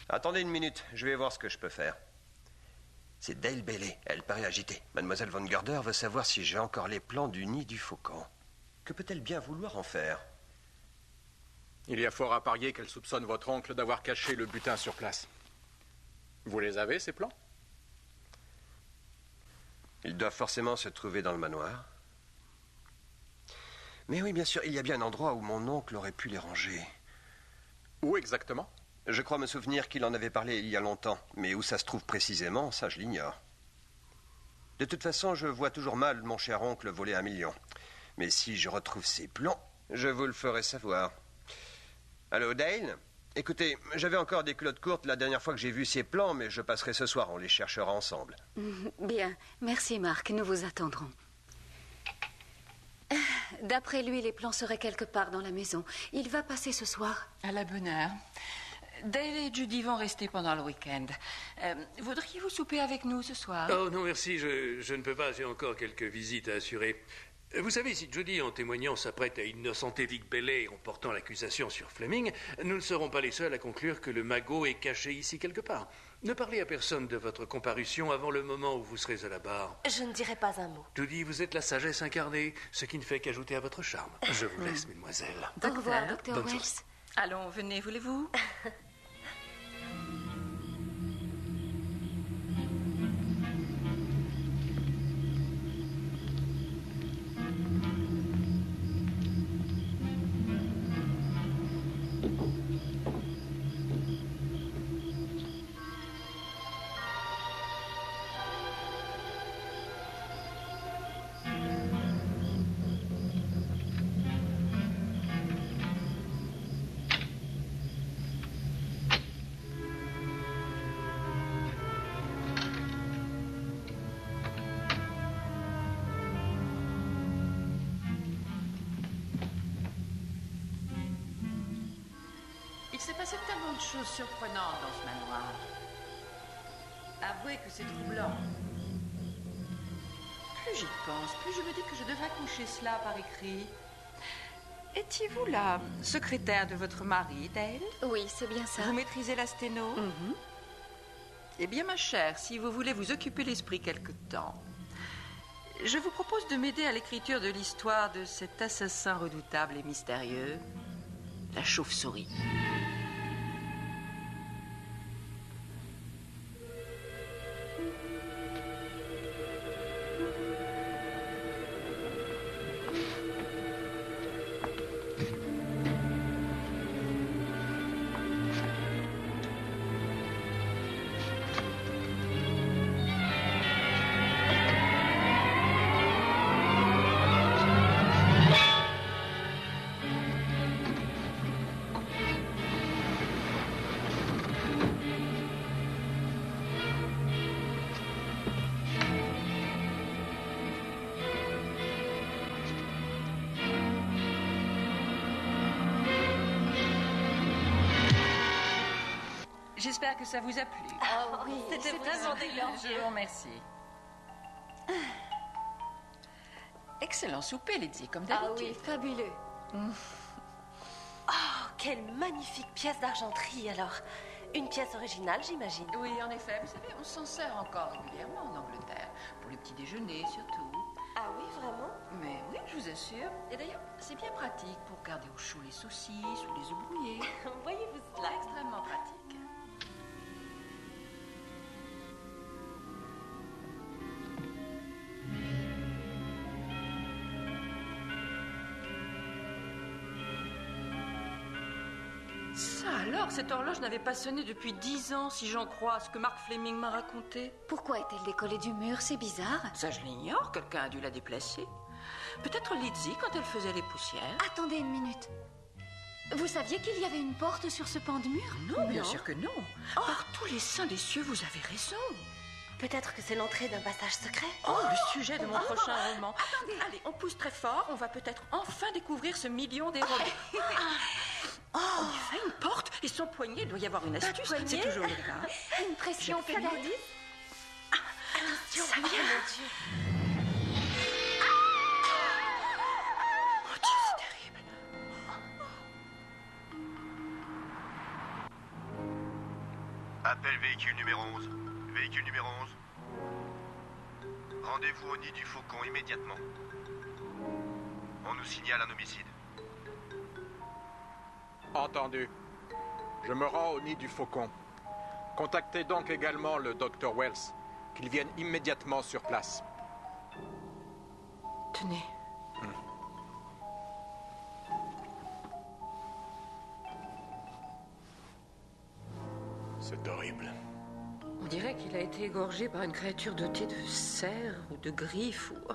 Attendez une minute, je vais voir ce que je peux faire. C'est Dale Bailey, elle paraît agitée. Mademoiselle Von Gorder veut savoir si j'ai encore les plans du nid du faucon. Que peut-elle bien vouloir en faire? Il y a fort à parier qu'elle soupçonne votre oncle d'avoir caché le butin sur place. Vous les avez, ces plans? Ils doivent forcément se trouver dans le manoir. Mais oui, bien sûr, il y a bien un endroit où mon oncle aurait pu les ranger. Où exactement? Je crois me souvenir qu'il en avait parlé il y a longtemps, mais où ça se trouve précisément, ça je l'ignore. De toute façon, je vois toujours mal mon cher oncle voler 1 million. Mais si je retrouve ces plans, je vous le ferai savoir. Allô, Dale? Écoutez, j'avais encore des culottes courtes la dernière fois que j'ai vu ces plans, mais je passerai ce soir, on les cherchera ensemble. Bien, merci Marc, nous vous attendrons. D'après lui, les plans seraient quelque part dans la maison. Il va passer ce soir. À la bonne heure. Dale et Judy vont rester pendant le week-end. Voudriez-vous souper avec nous ce soir? Oh non, merci, je ne peux pas, j'ai encore quelques visites à assurer. Vous savez, si Judy, en témoignant, s'apprête à innocenter Vic Bailey en portant l'accusation sur Fleming, nous ne serons pas les seuls à conclure que le magot est caché ici quelque part. Ne parlez à personne de votre comparution avant le moment où vous serez à la barre. Je ne dirai pas un mot. Judy, vous êtes la sagesse incarnée, ce qui ne fait qu'ajouter à votre charme. Je vous laisse, mesdemoiselles. Au revoir, Dr. Bonne Wells. soirée. Allons, venez, voulez-vous? Il s'est passé tellement de choses surprenantes dans ce manoir. Avouez que c'est troublant. Plus j'y pense, plus je me dis que je devrais coucher cela par écrit. Étiez-vous la secrétaire de votre mari, Dale? Oui, c'est bien ça. Vous maîtrisez la sténo? Eh bien, ma chère, si vous voulez vous occuper l'esprit quelque temps, je vous propose de m'aider à l'écriture de l'histoire de cet assassin redoutable et mystérieux, la chauve-souris. J'espère que ça vous a plu. Ah oui, C'était vraiment dégueulasse. Je vous remercie. Excellent souper, Lydie, comme Ah d'habitude. oui, fabuleux. Oh, quelle magnifique pièce d'argenterie, alors. Une pièce originale, j'imagine. Oui, en effet, vous savez, on s'en sert encore régulièrement en Angleterre. Pour le petit déjeuner, surtout. Ah oui, vraiment? Mais oui, je vous assure. Et d'ailleurs, c'est bien pratique pour garder au chaud les saucisses ou les œufs brouillés. Voyez-vous C'est cela? extrêmement pratique. Ça alors, cette horloge n'avait pas sonné depuis 10 ans, si j'en crois ce que Mark Fleming m'a raconté. Pourquoi est-elle décollée du mur? C'est bizarre. Ça, je l'ignore, quelqu'un a dû la déplacer. Peut-être Lydie quand elle faisait les poussières. Attendez une minute. Vous saviez qu'il y avait une porte sur ce pan de mur? Non, bien sûr que non. Par tous les saints des cieux, vous avez raison. Peut-être que c'est l'entrée d'un passage secret. Oh, le sujet de mon prochain roman. Allez, on pousse très fort, on va peut-être enfin découvrir ce million dérobé. En effet, une porte et son poignet, il doit y avoir une astuce. poignet? C'est toujours le cas. Une pression Je fais peut-être? Attention, Ça vient. mon Dieu. Oh Dieu, c'est terrible. Appel véhicule numéro 11. Véhicule numéro 11. Rendez-vous au nid du Faucon immédiatement. On nous signale un homicide. Entendu. Je me rends au nid du faucon. Contactez donc également le Dr. Wells, qu'il vienne immédiatement sur place. Tenez. C'est horrible. On dirait qu'il a été égorgé par une créature dotée de serres ou de griffes ou...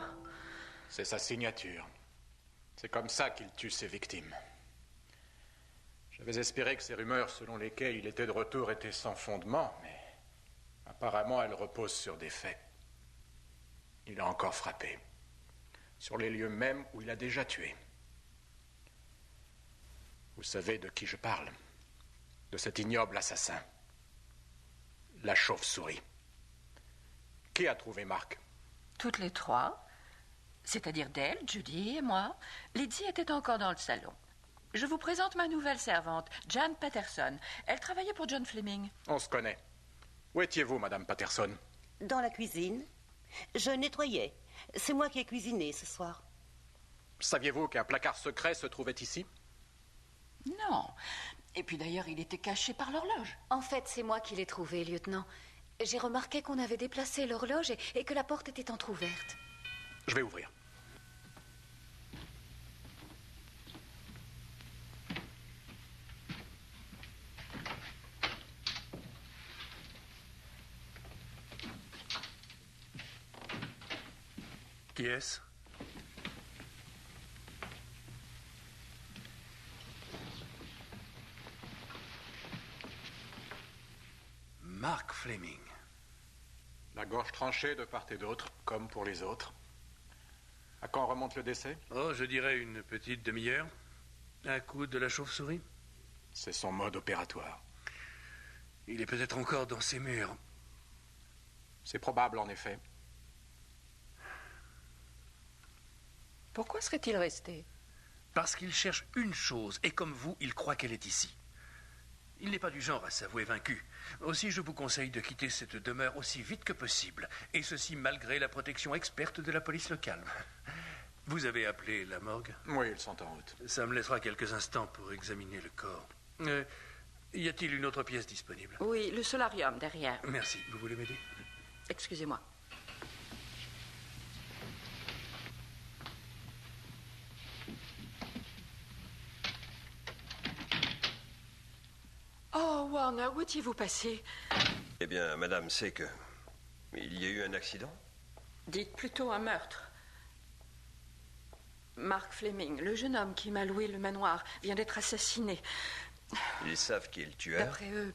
C'est sa signature. C'est comme ça qu'il tue ses victimes. J'avais espéré que ces rumeurs selon lesquelles il était de retour étaient sans fondement, mais apparemment elles reposent sur des faits. Il a encore frappé, sur les lieux mêmes où il a déjà tué. Vous savez de qui je parle? De cet ignoble assassin. La chauve-souris. Qui a trouvé Mark? Toutes les trois, c'est-à-dire Dale, Judy et moi. Lydie était encore dans le salon. Je vous présente ma nouvelle servante, Jan Patterson. Elle travaillait pour John Fleming. On se connaît. Où étiez-vous, Madame Patterson? Dans la cuisine. Je nettoyais. C'est moi qui ai cuisiné ce soir. Saviez-vous qu'un placard secret se trouvait ici? Non. Et puis d'ailleurs, il était caché par l'horloge. En fait, c'est moi qui l'ai trouvé, lieutenant. J'ai remarqué qu'on avait déplacé l'horloge et que la porte était entr'ouverte. Je vais ouvrir. Qui est-ce? Mark Fleming. La gorge tranchée de part et d'autre, comme pour les autres. À quand remonte le décès? Oh, je dirais une petite demi-heure. Un coup de la chauve-souris. C'est son mode opératoire. Il est peut-être encore dans ses murs. C'est probable, en effet. Pourquoi serait-il resté? Parce qu'il cherche une chose, et comme vous, il croit qu'elle est ici. Il n'est pas du genre à s'avouer vaincu. Aussi, je vous conseille de quitter cette demeure aussi vite que possible, et ceci malgré la protection experte de la police locale. Vous avez appelé la morgue? Oui, ils sont en route. Ça me laissera quelques instants pour examiner le corps. Y a-t-il une autre pièce disponible? Oui, le solarium, derrière. Merci. Vous voulez m'aider? Excusez-moi. Oh, Warner, où étiez-vous passé? Eh bien, madame sait que... il y a eu un accident? Dites plutôt un meurtre. Mark Fleming, le jeune homme qui m'a loué le manoir, vient d'être assassiné. Ils savent qui est le tueur? D'après eux,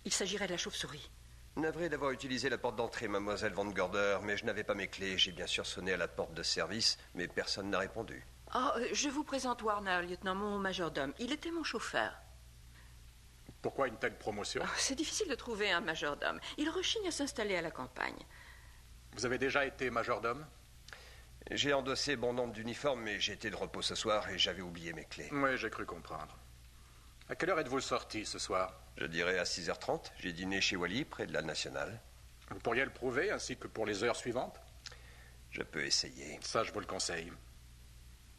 il s'agirait de la chauve-souris. Navré d'avoir utilisé la porte d'entrée, mademoiselle Van Gorder, mais je n'avais pas mes clés. J'ai bien sûr sonné à la porte de service, mais personne n'a répondu. Oh, je vous présente Warner, lieutenant, mon majordome. Il était mon chauffeur. Pourquoi une telle promotion? Oh, c'est difficile de trouver un majordome. Il rechigne à s'installer à la campagne. Vous avez déjà été majordome? J'ai endossé bon nombre d'uniformes, mais j'ai été de repos ce soir et j'avais oublié mes clés. Oui, j'ai cru comprendre. À quelle heure êtes-vous sorti ce soir? Je dirais à 6h30. J'ai dîné chez Wally, près de la Nationale. Vous pourriez le prouver, ainsi que pour les heures suivantes? Je peux essayer. Ça, je vous le conseille.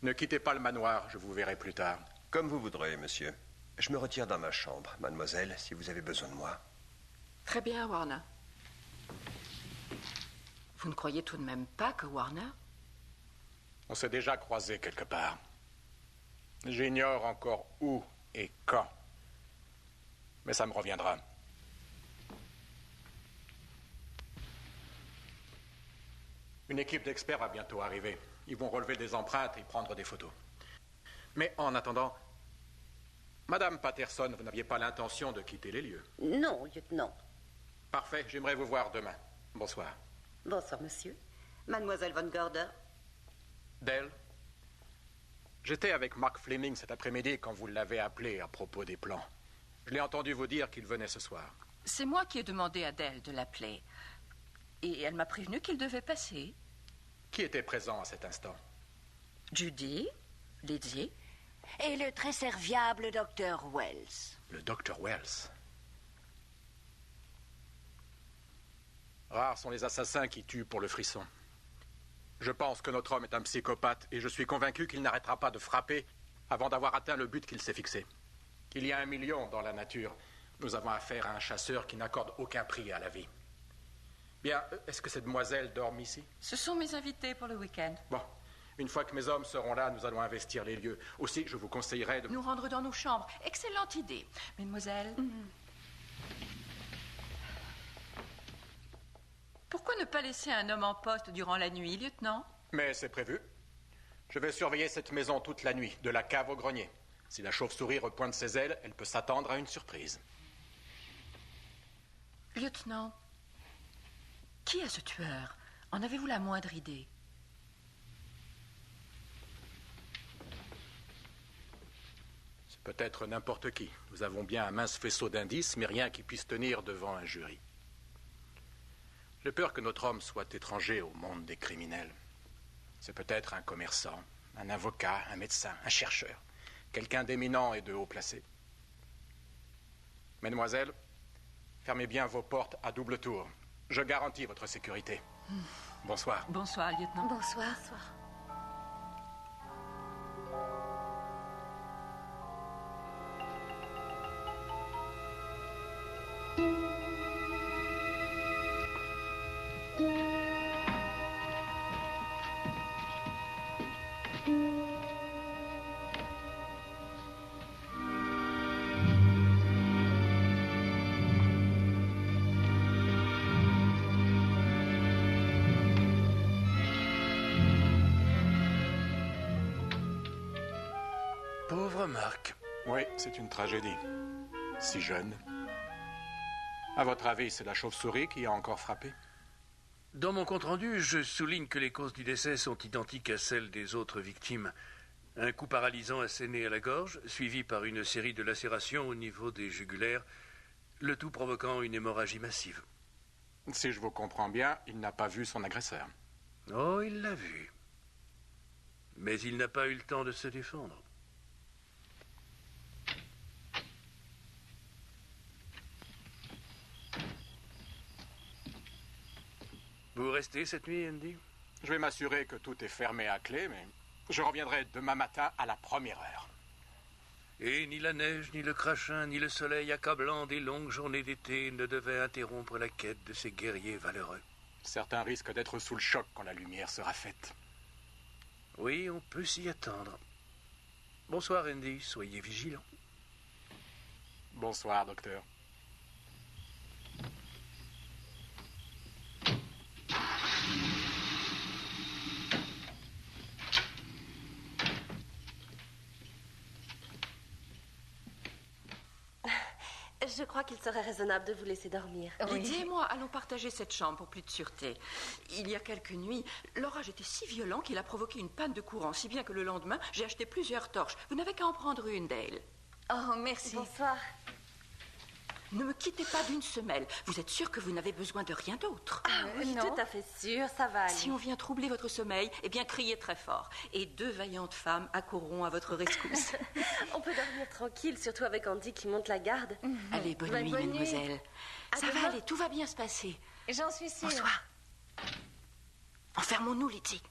Ne quittez pas le manoir, je vous verrai plus tard. Comme vous voudrez, monsieur. Je me retire dans ma chambre, mademoiselle, si vous avez besoin de moi. Très bien, Warner. Vous ne croyez tout de même pas que Warner... On s'est déjà croisés quelque part. J'ignore encore où et quand. Mais ça me reviendra. Une équipe d'experts va bientôt arriver. Ils vont relever des empreintes et prendre des photos. Mais en attendant, Madame Patterson, vous n'aviez pas l'intention de quitter les lieux? Non, lieutenant. Parfait, j'aimerais vous voir demain. Bonsoir. Bonsoir, monsieur. Mademoiselle Van Gorder. Dale, j'étais avec Mark Fleming cet après-midi quand vous l'avez appelé à propos des plans. Je l'ai entendu vous dire qu'il venait ce soir. C'est moi qui ai demandé à Dale de l'appeler. Et elle m'a prévenu qu'il devait passer. Qui était présent à cet instant? Judy, Lydie... Et le très serviable Dr. Wells. Le Dr. Wells. Rares sont les assassins qui tuent pour le frisson. Je pense que notre homme est un psychopathe et je suis convaincu qu'il n'arrêtera pas de frapper avant d'avoir atteint le but qu'il s'est fixé. Il y a 1 million dans la nature. Nous avons affaire à un chasseur qui n'accorde aucun prix à la vie. Bien, est-ce que cette demoiselle dort ici? Ce sont mes invités pour le week-end. Bon, une fois que mes hommes seront là, nous allons investir les lieux. Aussi, je vous conseillerais de... Nous rendre dans nos chambres. Excellente idée. Mesdemoiselles. Pourquoi ne pas laisser un homme en poste durant la nuit, lieutenant? Mais c'est prévu. Je vais surveiller cette maison toute la nuit, de la cave au grenier. Si la chauve-souris repointe ses ailes, elle peut s'attendre à une surprise. Lieutenant, qui est ce tueur? En avez-vous la moindre idée? C'est peut-être n'importe qui. Nous avons bien un mince faisceau d'indices, mais rien qui puisse tenir devant un jury. J'ai peur que notre homme soit étranger au monde des criminels. C'est peut-être un commerçant, un avocat, un médecin, un chercheur, quelqu'un d'éminent et de haut placé. Mesdemoiselles, fermez bien vos portes à double tour. Je garantis votre sécurité. Bonsoir. Bonsoir, lieutenant. Bonsoir. Pauvre Marc. Oui, c'est une tragédie. Si jeune. À votre avis, c'est la chauve-souris qui a encore frappé? Dans mon compte-rendu, je souligne que les causes du décès sont identiques à celles des autres victimes. Un coup paralysant asséné à la gorge, suivi par une série de lacérations au niveau des jugulaires, le tout provoquant une hémorragie massive. Si je vous comprends bien, il n'a pas vu son agresseur. Oh, il l'a vu. Mais il n'a pas eu le temps de se défendre. Vous restez cette nuit, Andy? Je vais m'assurer que tout est fermé à clé, mais je reviendrai demain matin à la première heure. Et ni la neige, ni le crachin, ni le soleil accablant des longues journées d'été ne devaient interrompre la quête de ces guerriers valeureux. Certains risquent d'être sous le choc quand la lumière sera faite. Oui, on peut s'y attendre. Bonsoir, Andy. Soyez vigilant. Bonsoir, docteur. Je crois qu'il serait raisonnable de vous laisser dormir. Lydie et moi allons partager cette chambre pour plus de sûreté. Il y a quelques nuits, l'orage était si violent qu'il a provoqué une panne de courant, si bien que le lendemain, j'ai acheté plusieurs torches. Vous n'avez qu'à en prendre une, Dale. Oh, merci. Bonsoir. Ne me quittez pas d'une semelle. Vous êtes sûr que vous n'avez besoin de rien d'autre? Ah oui, non. tout à fait sûr, ça va aller. Si on vient troubler votre sommeil, eh bien criez très fort. Et 2 vaillantes femmes accourront à votre rescousse. On peut dormir tranquille, surtout avec Andy qui monte la garde. Allez, bonne nuit, bonne nuit. mademoiselle. À Ça demain. va aller, tout va bien se passer. J'en suis sûre. Bonsoir. Enfermons-nous, Lydie.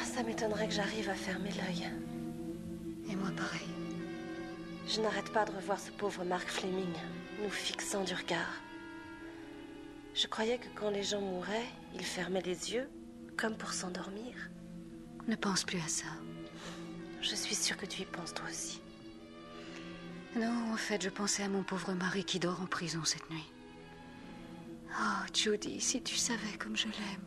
Ça m'étonnerait que j'arrive à fermer l'œil. Et moi, pareil. Je n'arrête pas de revoir ce pauvre Mark Fleming, nous fixant du regard. Je croyais que quand les gens mouraient, ils fermaient les yeux, comme pour s'endormir. Ne pense plus à ça. Je suis sûre que tu y penses toi aussi. Non, en fait, je pensais à mon pauvre mari qui dort en prison cette nuit. Oh, Judy, si tu savais comme je l'aime.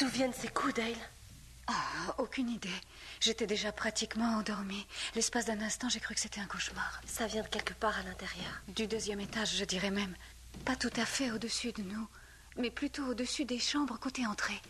D'où viennent ces coups, Dale? Ah, aucune idée. J'étais déjà pratiquement endormie. L'espace d'un instant, j'ai cru que c'était un cauchemar. Ça vient de quelque part à l'intérieur. Du 2e étage, je dirais même. Pas tout à fait au-dessus de nous, mais plutôt au-dessus des chambres côté entrée.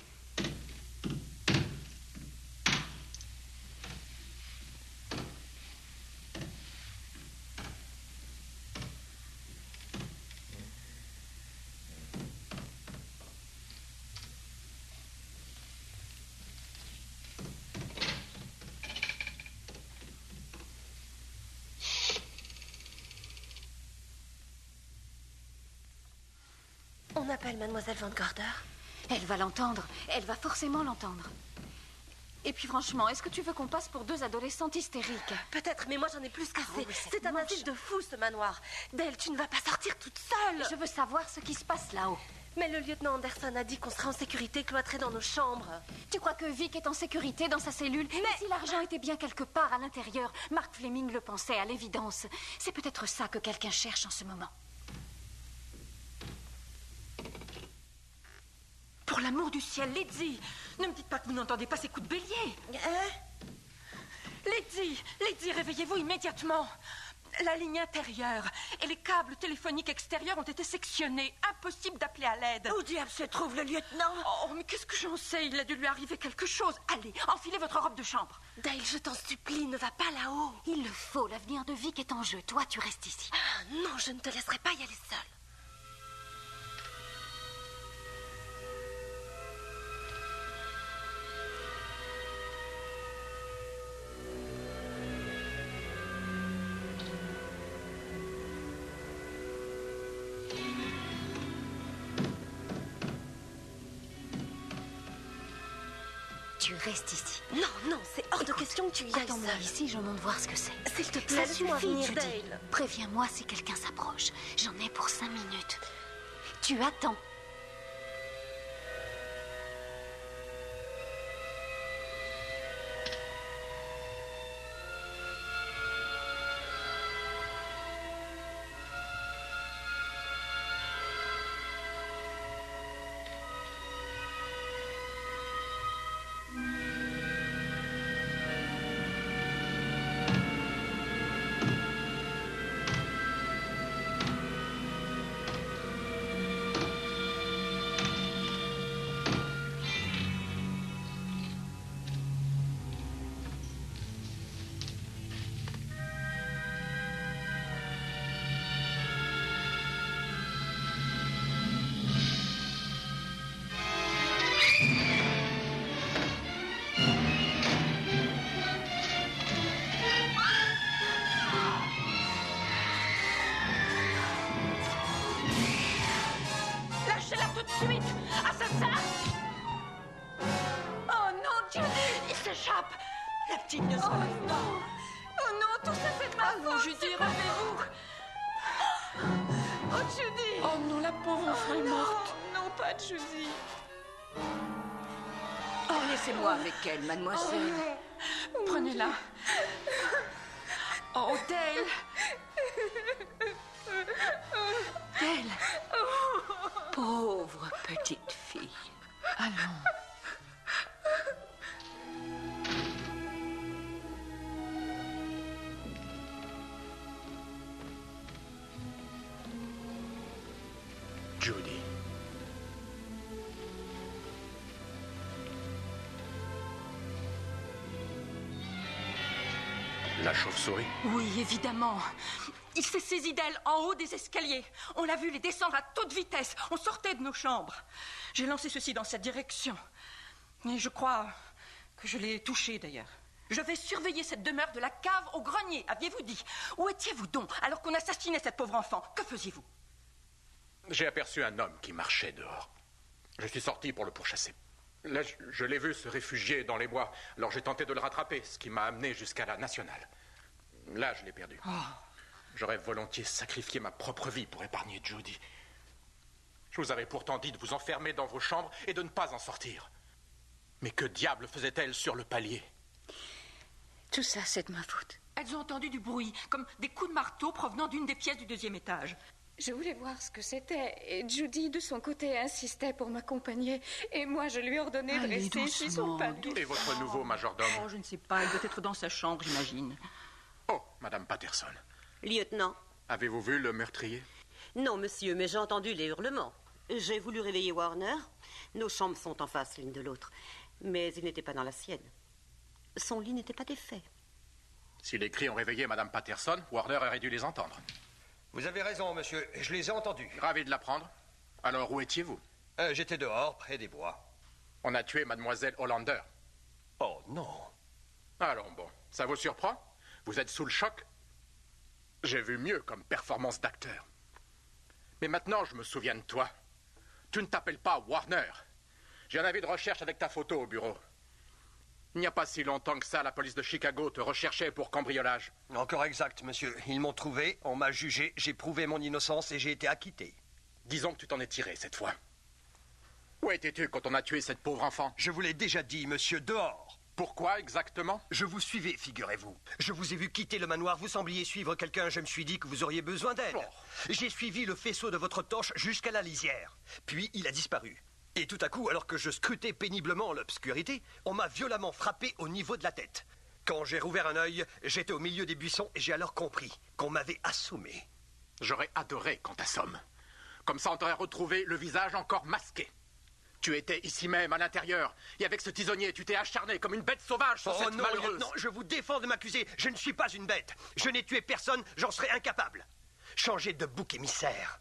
On appelle Mademoiselle Van Gorder. Elle va l'entendre. Elle va forcément l'entendre. Et puis franchement, est-ce que tu veux qu'on passe pour 2 adolescentes hystériques? Peut-être, mais moi j'en ai plus qu'assez. oui, c'est un asile de fous, ce manoir. Dale, tu ne vas pas sortir toute seule. Je veux savoir ce qui se passe là-haut. Mais le lieutenant Anderson a dit qu'on serait en sécurité cloîtrés dans nos chambres. Tu crois que Vic est en sécurité dans sa cellule? Mais si l'argent était bien quelque part à l'intérieur, Mark Fleming le pensait à l'évidence. C'est peut-être ça que quelqu'un cherche en ce moment. Pour l'amour du ciel, Lady, ne me dites pas que vous n'entendez pas ces coups de bélier. Lady, réveillez-vous immédiatement. La ligne intérieure et les câbles téléphoniques extérieurs ont été sectionnés. Impossible d'appeler à l'aide. Où diable se trouve le lieutenant? Oh, mais qu'est-ce que j'en sais? Il a dû lui arriver quelque chose. Allez, enfilez votre robe de chambre. Dale, je t'en supplie, ne va pas là-haut. Il le faut, l'avenir de Vic est en jeu. Toi, tu restes ici. Ah, non, je ne te laisserai pas y aller seule. Tu restes ici. Non, c'est hors de question que tu y ailles Attends-moi seule. ici, je monte voir ce que c'est. S'il te Ça plaît, laisse-moi suffit, venir, Judy. Dale. Préviens-moi si quelqu'un s'approche. J'en ai pour 5 minutes. Tu attends. Lâchez-la tout de suite, assassin! Oh non, Judy! Il s'échappe! La petite ne se relève pas. Oh non, tout ça c'est de ma faute! Judy, relevez-vous! Oh, Judy! Oh non, la pauvre enfant est morte! Non, pas Judy! Oh, laissez-moi avec elle, mademoiselle. Prenez-la. Oh, Dale! Dale! Pauvre petite fille. Allons. Judy. La chauve-souris? Oui, évidemment. Il s'est saisi d'elle en haut des escaliers. On l'a vu les descendre à toute vitesse. On sortait de nos chambres. J'ai lancé ceci dans cette direction. Et je crois que je l'ai touché, d'ailleurs. Je vais surveiller cette demeure de la cave au grenier, aviez-vous dit? Où étiez-vous donc, alors qu'on assassinait cette pauvre enfant? Que faisiez-vous? J'ai aperçu un homme qui marchait dehors. Je suis sorti pour le pourchasser. Là, je l'ai vu se réfugier dans les bois. Alors j'ai tenté de le rattraper, ce qui m'a amené jusqu'à la Nationale. Là, je l'ai perdu. Oh. J'aurais volontiers sacrifié ma propre vie pour épargner Judy. Je vous avais pourtant dit de vous enfermer dans vos chambres et de ne pas en sortir. Mais que diable faisait-elle sur le palier? Tout ça, c'est de ma faute. Elles ont entendu du bruit, comme des coups de marteau provenant d'une des pièces du 2e étage. Je voulais voir ce que c'était, et Judy, de son côté, insistait pour m'accompagner. Et moi, je lui ordonnais de rester ici sur le palier. Et votre nouveau majordome? Oh, je ne sais pas, il doit être dans sa chambre, j'imagine. Oh, Madame Patterson. Lieutenant. Avez-vous vu le meurtrier? Non, monsieur, mais j'ai entendu les hurlements. J'ai voulu réveiller Warner. Nos chambres sont en face l'une de l'autre. Mais il n'était pas dans la sienne. Son lit n'était pas défait. Si les cris ont réveillé Madame Patterson, Warner aurait dû les entendre. Vous avez raison, monsieur. Je les ai entendus. Ravi de l'apprendre. Alors, où étiez-vous? J'étais dehors, près des bois. On a tué Mademoiselle Hollander. Oh, non. Allons, bon. Ça vous surprend? Vous êtes sous le choc? J'ai vu mieux comme performance d'acteur. Mais maintenant, je me souviens de toi. Tu ne t'appelles pas Warner. J'ai un avis de recherche avec ta photo au bureau. Il n'y a pas si longtemps que ça, la police de Chicago te recherchait pour cambriolage. Encore exact, monsieur. Ils m'ont trouvé, on m'a jugé, j'ai prouvé mon innocence et j'ai été acquitté. Disons que tu t'en es tiré cette fois. Où étais-tu quand on a tué cette pauvre enfant? Je vous l'ai déjà dit, monsieur, dehors. Pourquoi exactement? Je vous suivais, figurez-vous. Je vous ai vu quitter le manoir, vous sembliez suivre quelqu'un, je me suis dit que vous auriez besoin d'aide. Oh. J'ai suivi le faisceau de votre torche jusqu'à la lisière. Puis il a disparu. Et tout à coup, alors que je scrutais péniblement l'obscurité, on m'a violemment frappé au niveau de la tête. Quand j'ai rouvert un œil, j'étais au milieu des buissons et j'ai alors compris qu'on m'avait assommé. J'aurais adoré qu'on t'assomme. Comme ça, on t'aurait retrouvé le visage encore masqué. Tu étais ici même, à l'intérieur, et avec ce tisonnier, tu t'es acharné comme une bête sauvage sur cette malheureuse. Non, je vous défends de m'accuser. Je ne suis pas une bête. Je n'ai tué personne, j'en serais incapable. Changez de bouc émissaire.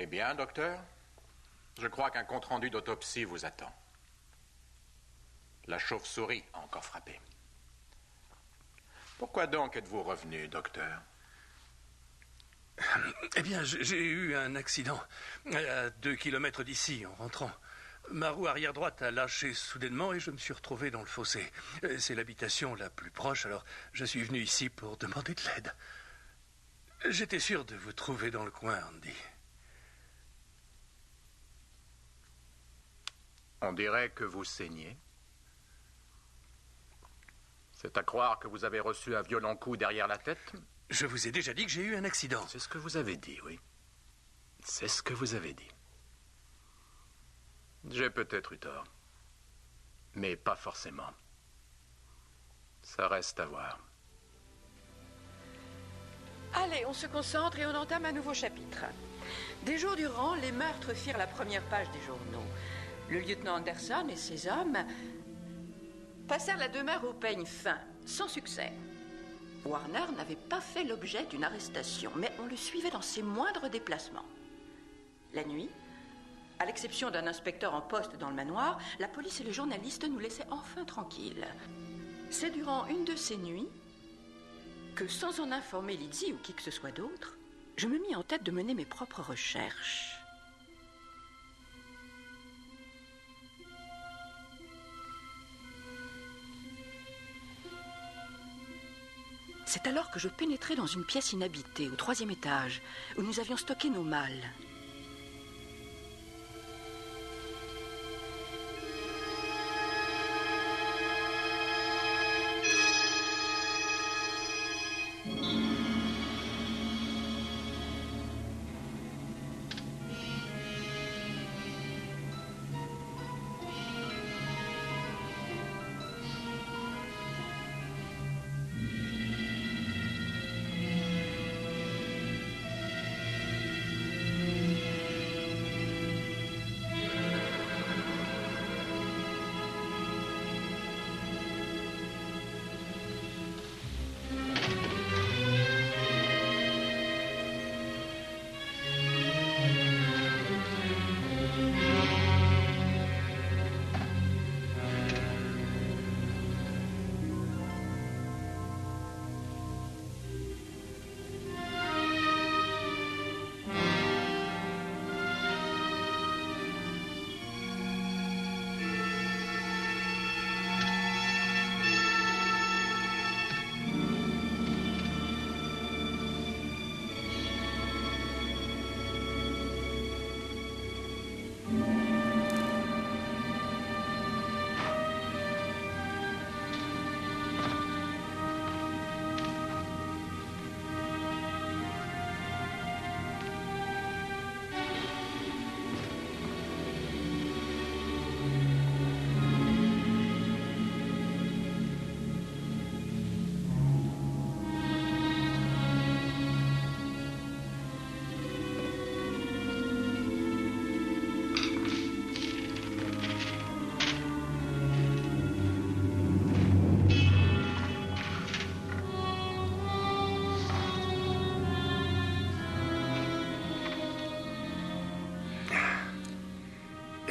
Eh bien, docteur, je crois qu'un compte-rendu d'autopsie vous attend. La chauve-souris a encore frappé. Pourquoi donc êtes-vous revenu, docteur? Eh bien, j'ai eu un accident à 2 kilomètres d'ici, en rentrant. Ma roue arrière droite a lâché soudainement et je me suis retrouvé dans le fossé. C'est l'habitation la plus proche, alors je suis venu ici pour demander de l'aide. J'étais sûr de vous trouver dans le coin, Andy. On dirait que vous saignez. C'est à croire que vous avez reçu un violent coup derrière la tête? Je vous ai déjà dit que j'ai eu un accident. C'est ce que vous avez dit, oui. C'est ce que vous avez dit. J'ai peut-être eu tort. Mais pas forcément. Ça reste à voir. Allez, on se concentre et on entame un nouveau chapitre. Des jours durant, les meurtres firent la première page des journaux. Le lieutenant Anderson et ses hommes passèrent la demeure au peigne fin, sans succès. Warner n'avait pas fait l'objet d'une arrestation, mais on le suivait dans ses moindres déplacements. La nuit, à l'exception d'un inspecteur en poste dans le manoir, la police et les journalistes nous laissaient enfin tranquilles. C'est durant une de ces nuits que, sans en informer Lizzie ou qui que ce soit d'autre, je me mis en tête de mener mes propres recherches. C'est alors que je pénétrai dans une pièce inhabitée, au 3e étage, où nous avions stocké nos malles.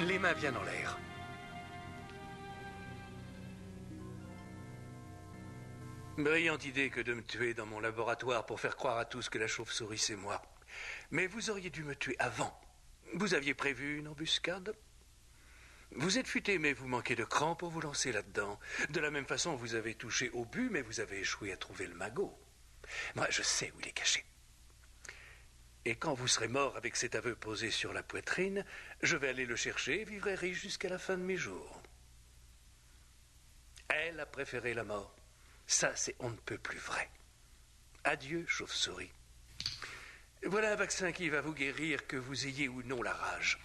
Les mains bien en l'air. Brillante idée que de me tuer dans mon laboratoire pour faire croire à tous que la chauve-souris c'est moi. Mais vous auriez dû me tuer avant. Vous aviez prévu une embuscade? Vous êtes futé, mais vous manquez de cran pour vous lancer là-dedans. De la même façon, vous avez touché au but, mais vous avez échoué à trouver le magot. Moi, je sais où il est caché. Et quand vous serez mort avec cet aveu posé sur la poitrine, je vais aller le chercher et vivrai riche jusqu'à la fin de mes jours. Elle a préféré la mort. Ça, c'est on ne peut plus vrai. Adieu, chauve-souris. Voilà un vaccin qui va vous guérir, que vous ayez ou non la rage.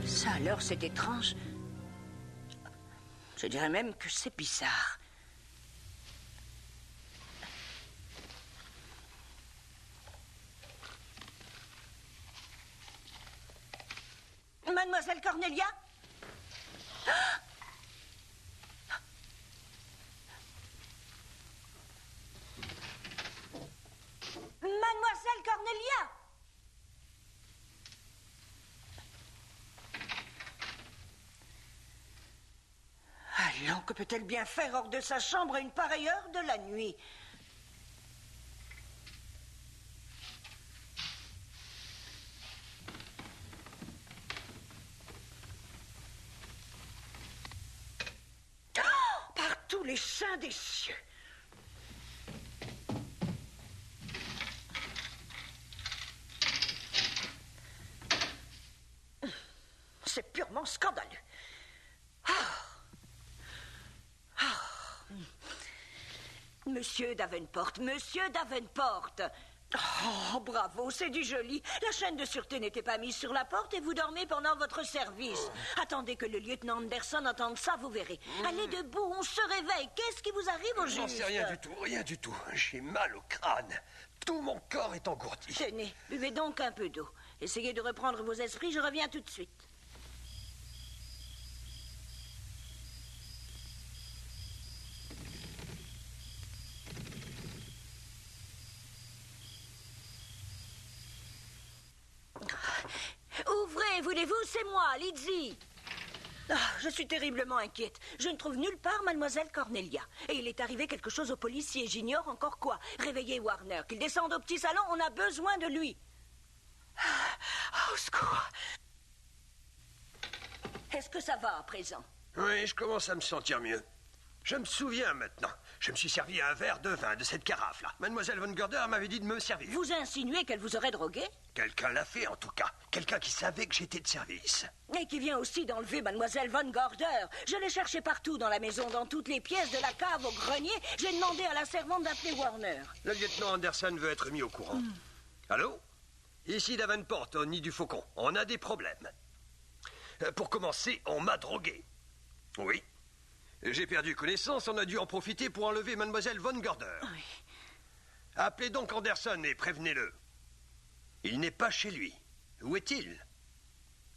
Ça alors, c'est étrange. Je dirais même que c'est bizarre. Mademoiselle Cornelia? Mademoiselle Cornelia? Allons, que peut-elle bien faire hors de sa chambre à une pareille heure de la nuit? Oh, par tous les saints des cieux! C'est purement scandaleux. Monsieur Davenport, Monsieur Davenport. Oh, bravo, c'est du joli. La chaîne de sûreté n'était pas mise sur la porte et vous dormez pendant votre service. Attendez que le lieutenant Anderson entende ça, vous verrez. Allez debout, on se réveille. Qu'est-ce qui vous arrive au juste? J'en sais rien du tout, rien du tout. J'ai mal au crâne. Tout mon corps est engourdi. Tenez, buvez donc un peu d'eau. Essayez de reprendre vos esprits, je reviens tout de suite. Ouvrez, voulez-vous, c'est moi, Lizzie. Je suis terriblement inquiète. Je ne trouve nulle part mademoiselle Cornelia. Et il est arrivé quelque chose au policier, j'ignore encore quoi. Réveillez Warner, qu'il descende au petit salon, on a besoin de lui. Au secours. Est-ce que ça va à présent? Oui, je commence à me sentir mieux. Je me souviens maintenant. Je me suis servi un verre de vin de cette carafe-là. Mademoiselle Von Gorder m'avait dit de me servir. Vous insinuez qu'elle vous aurait drogué? Quelqu'un l'a fait, en tout cas. Quelqu'un qui savait que j'étais de service. Et qui vient aussi d'enlever Mademoiselle Von Gorder. Je l'ai cherchée partout dans la maison, dans toutes les pièces, de la cave au grenier. J'ai demandé à la servante d'appeler Warner. Le lieutenant Anderson veut être mis au courant. Allô? Ici Davenport, au Nid du Faucon. On a des problèmes. Pour commencer, on m'a drogué. Oui. J'ai perdu connaissance, on a dû en profiter pour enlever Mademoiselle Von Gorder. Oui. Appelez donc Anderson et prévenez-le. Il n'est pas chez lui. Où est-il?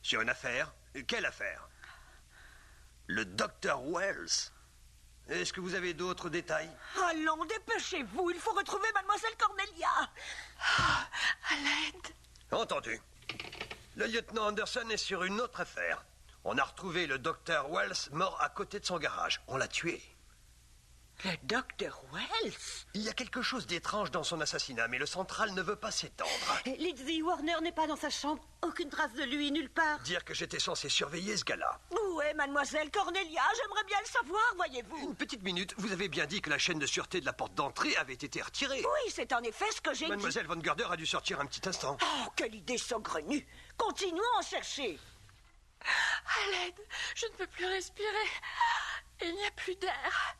Sur une affaire? Quelle affaire? Le docteur Wells. Est-ce que vous avez d'autres détails? Allons, dépêchez-vous, il faut retrouver Mademoiselle Cornelia. À l'aide. Entendu. Le lieutenant Anderson est sur une autre affaire. On a retrouvé le docteur Wells mort à côté de son garage. On l'a tué. Le docteur Wells? Il y a quelque chose d'étrange dans son assassinat, mais le central ne veut pas s'étendre. Lizzie, Warner n'est pas dans sa chambre. Aucune trace de lui, nulle part. Dire que j'étais censé surveiller ce gars-là. Où est Mademoiselle Cornelia? J'aimerais bien le savoir, voyez-vous. Une petite minute, vous avez bien dit que la chaîne de sûreté de la porte d'entrée avait été retirée. Oui, c'est en effet ce que j'ai dit. Mademoiselle Von Gorder a dû sortir un petit instant. Oh, quelle idée saugrenue. Continuons à chercher. À l'aide. Je ne peux plus respirer. Il n'y a plus d'air.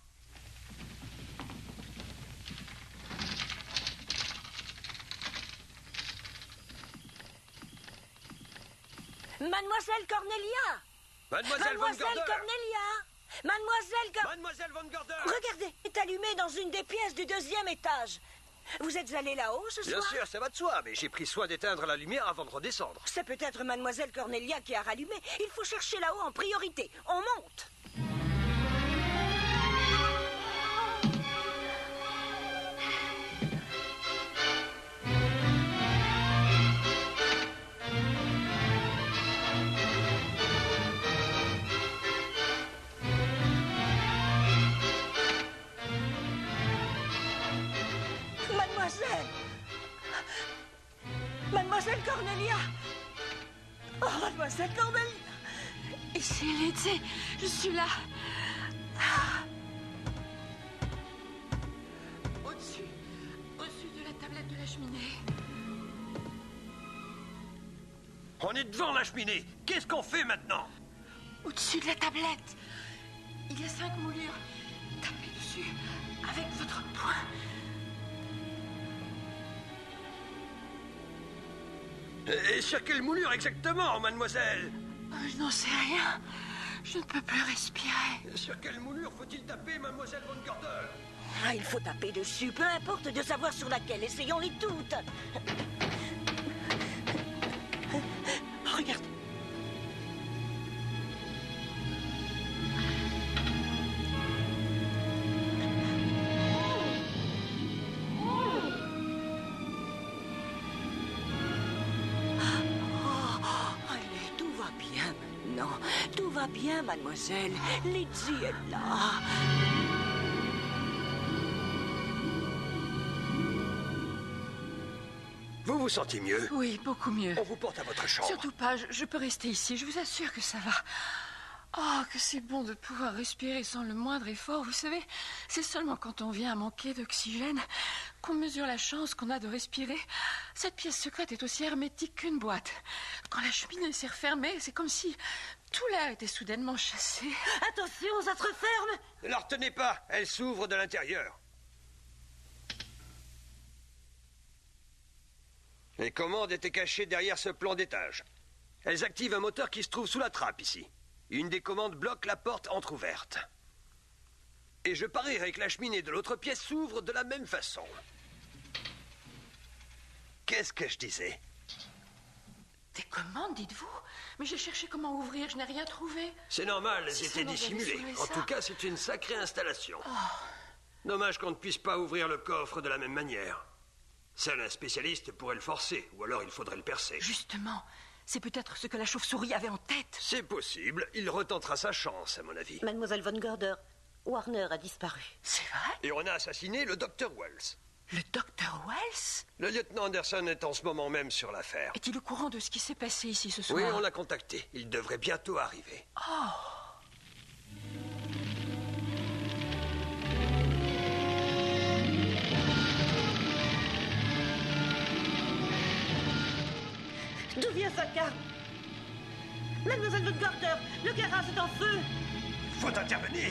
Mademoiselle Cornelia! Mademoiselle Von Gorder! Cornelia! Mademoiselle Von Gorder! Regardez, est allumé dans une des pièces du 2e étage. Vous êtes allé là-haut ce soir? Bien sûr, ça va de soi, mais j'ai pris soin d'éteindre la lumière avant de redescendre. C'est peut-être Mademoiselle Cornelia qui a rallumé. Il faut chercher là-haut en priorité. On monte. Mademoiselle Cornelia! Oh, Mademoiselle Cornelia! Ici, Lizzie, je suis là. Au-dessus de la tablette de la cheminée. On est devant la cheminée. Qu'est-ce qu'on fait maintenant? Au-dessus de la tablette. Il y a 5 moulures. Tapez dessus avec votre poing. Et sur quelle moulure exactement, mademoiselle? Je n'en sais rien. Je ne peux plus respirer. Sur quelle moulure faut-il taper, mademoiselle Von Gorder? Ah, il faut taper dessus, peu importe de savoir sur laquelle. Essayons-les toutes. Regarde. Tout va bien, mademoiselle. Lizzie est là. Vous vous sentez mieux? Oui, beaucoup mieux. On vous porte à votre chambre. Surtout pas, je peux rester ici, je vous assure que ça va. Oh, que c'est bon de pouvoir respirer sans le moindre effort. Vous savez, c'est seulement quand on vient à manquer d'oxygène qu'on mesure la chance qu'on a de respirer. Cette pièce secrète est aussi hermétique qu'une boîte. Quand la cheminée s'est refermée, c'est comme si tout l'air était soudainement chassé. Attention, ça se referme. Ne la retenez pas, elle s'ouvre de l'intérieur. Les commandes étaient cachées derrière ce plan d'étage. Elles activent un moteur qui se trouve sous la trappe ici. Une des commandes bloque la porte entr'ouverte. Et je parierais que la cheminée de l'autre pièce s'ouvre de la même façon. Qu'est-ce que je disais? Des commandes, dites-vous? Mais j'ai cherché comment ouvrir, je n'ai rien trouvé. C'est normal, elles Si étaient seulement j'avais dissimulées. soulevé En ça. tout cas, c'est une sacrée installation. Oh. Dommage qu'on ne puisse pas ouvrir le coffre de la même manière. Seul un spécialiste pourrait le forcer, ou alors il faudrait le percer. Justement, c'est peut-être ce que la chauve-souris avait en tête. C'est possible, il retentera sa chance, à mon avis. Mademoiselle Von Gorder, Warner a disparu. C'est vrai? Et on a assassiné le docteur Wells. Le docteur Wells? Le lieutenant Anderson est en ce moment même sur l'affaire. Est-il au courant de ce qui s'est passé ici ce soir? Oui, on l'a contacté. Il devrait bientôt arriver. Oh! D'où vient sa carte? Mademoiselle Von Gorder, le garage est en feu. Faut intervenir.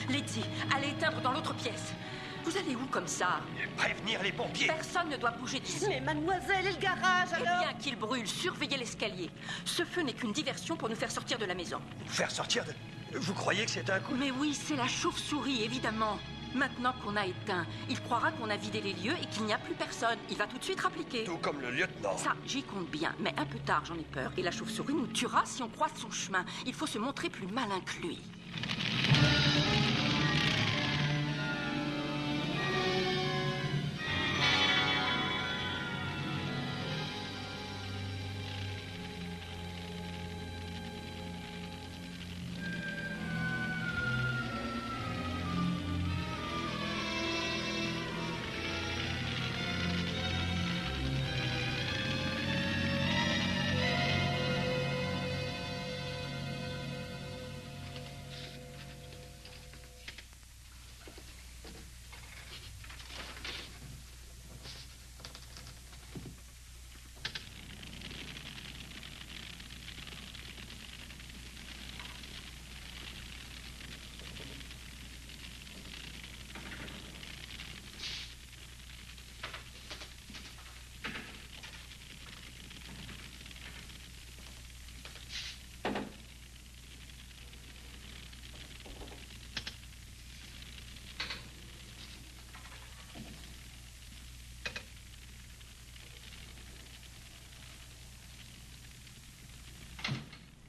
Letty, allez éteindre dans l'autre pièce. Vous allez où comme ça? Prévenir les pompiers. Personne ne doit bouger d'ici. Mais mademoiselle, et le garage Eh alors? bien qu'il brûle, surveillez l'escalier. Ce feu n'est qu'une diversion pour nous faire sortir de la maison. Faire sortir de... Vous croyez que c'est un coup? Mais oui, c'est la chauve-souris, évidemment. Maintenant qu'on a éteint, il croira qu'on a vidé les lieux et qu'il n'y a plus personne. Il va tout de suite rappliquer. Tout comme le lieutenant. Ça, j'y compte bien, mais un peu tard, j'en ai peur. Et la chauve-souris nous tuera si on croise son chemin. Il faut se montrer plus malin que lui.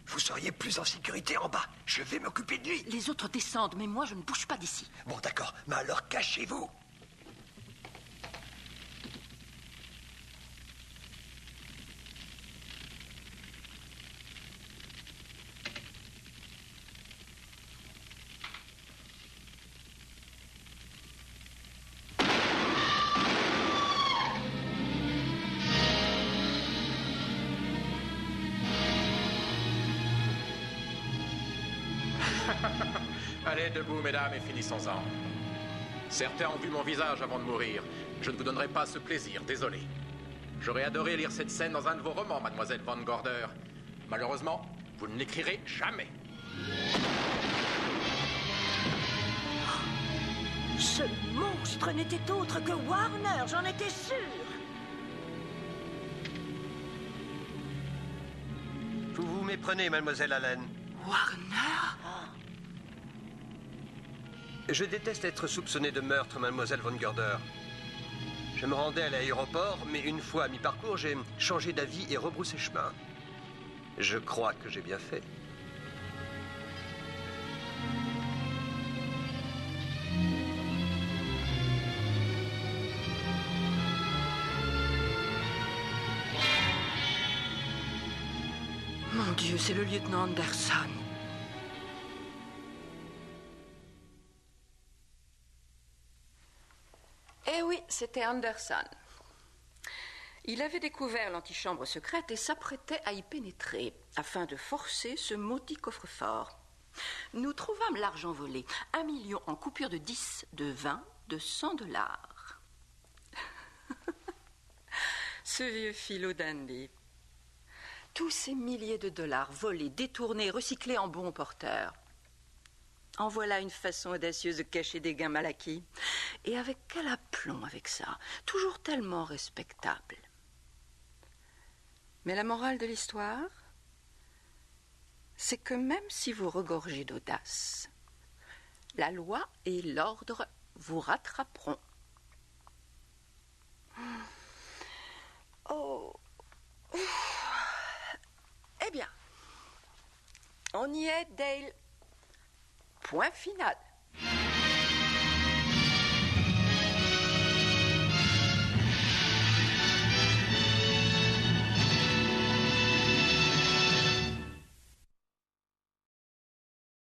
Vous seriez plus en sécurité en bas. Je vais m'occuper de lui. Les autres descendent, mais moi, je ne bouge pas d'ici. Bon, d'accord. Mais alors, cachez-vous. Allez, debout, mesdames, et finissons-en. Certains ont vu mon visage avant de mourir. Je ne vous donnerai pas ce plaisir, désolé. J'aurais adoré lire cette scène dans un de vos romans, mademoiselle Van Gorder. Malheureusement, vous ne l'écrirez jamais. Ce monstre n'était autre que Warner, j'en étais sûre. Vous vous méprenez, mademoiselle Allen. Warner? Je déteste être soupçonné de meurtre, mademoiselle Van Gorder. Je me rendais à l'aéroport, mais une fois à mi-parcours, j'ai changé d'avis et rebroussé chemin. Je crois que j'ai bien fait. Mon Dieu, c'est le lieutenant Anderson. Eh oui, c'était Anderson. Il avait découvert l'antichambre secrète et s'apprêtait à y pénétrer afin de forcer ce maudit coffre-fort. Nous trouvâmes l'argent volé, 1 million en coupures de 10, de 20, de 100 dollars. Ce vieux philo dandy. Tous ces milliers de dollars volés, détournés, recyclés en bons porteurs. En voilà une façon audacieuse de cacher des gains mal acquis. Et avec quel aplomb avec ça, toujours tellement respectable. Mais la morale de l'histoire, c'est que même si vous regorgez d'audace, la loi et l'ordre vous rattraperont. Oh. Eh bien, on y est, Dale. Point final.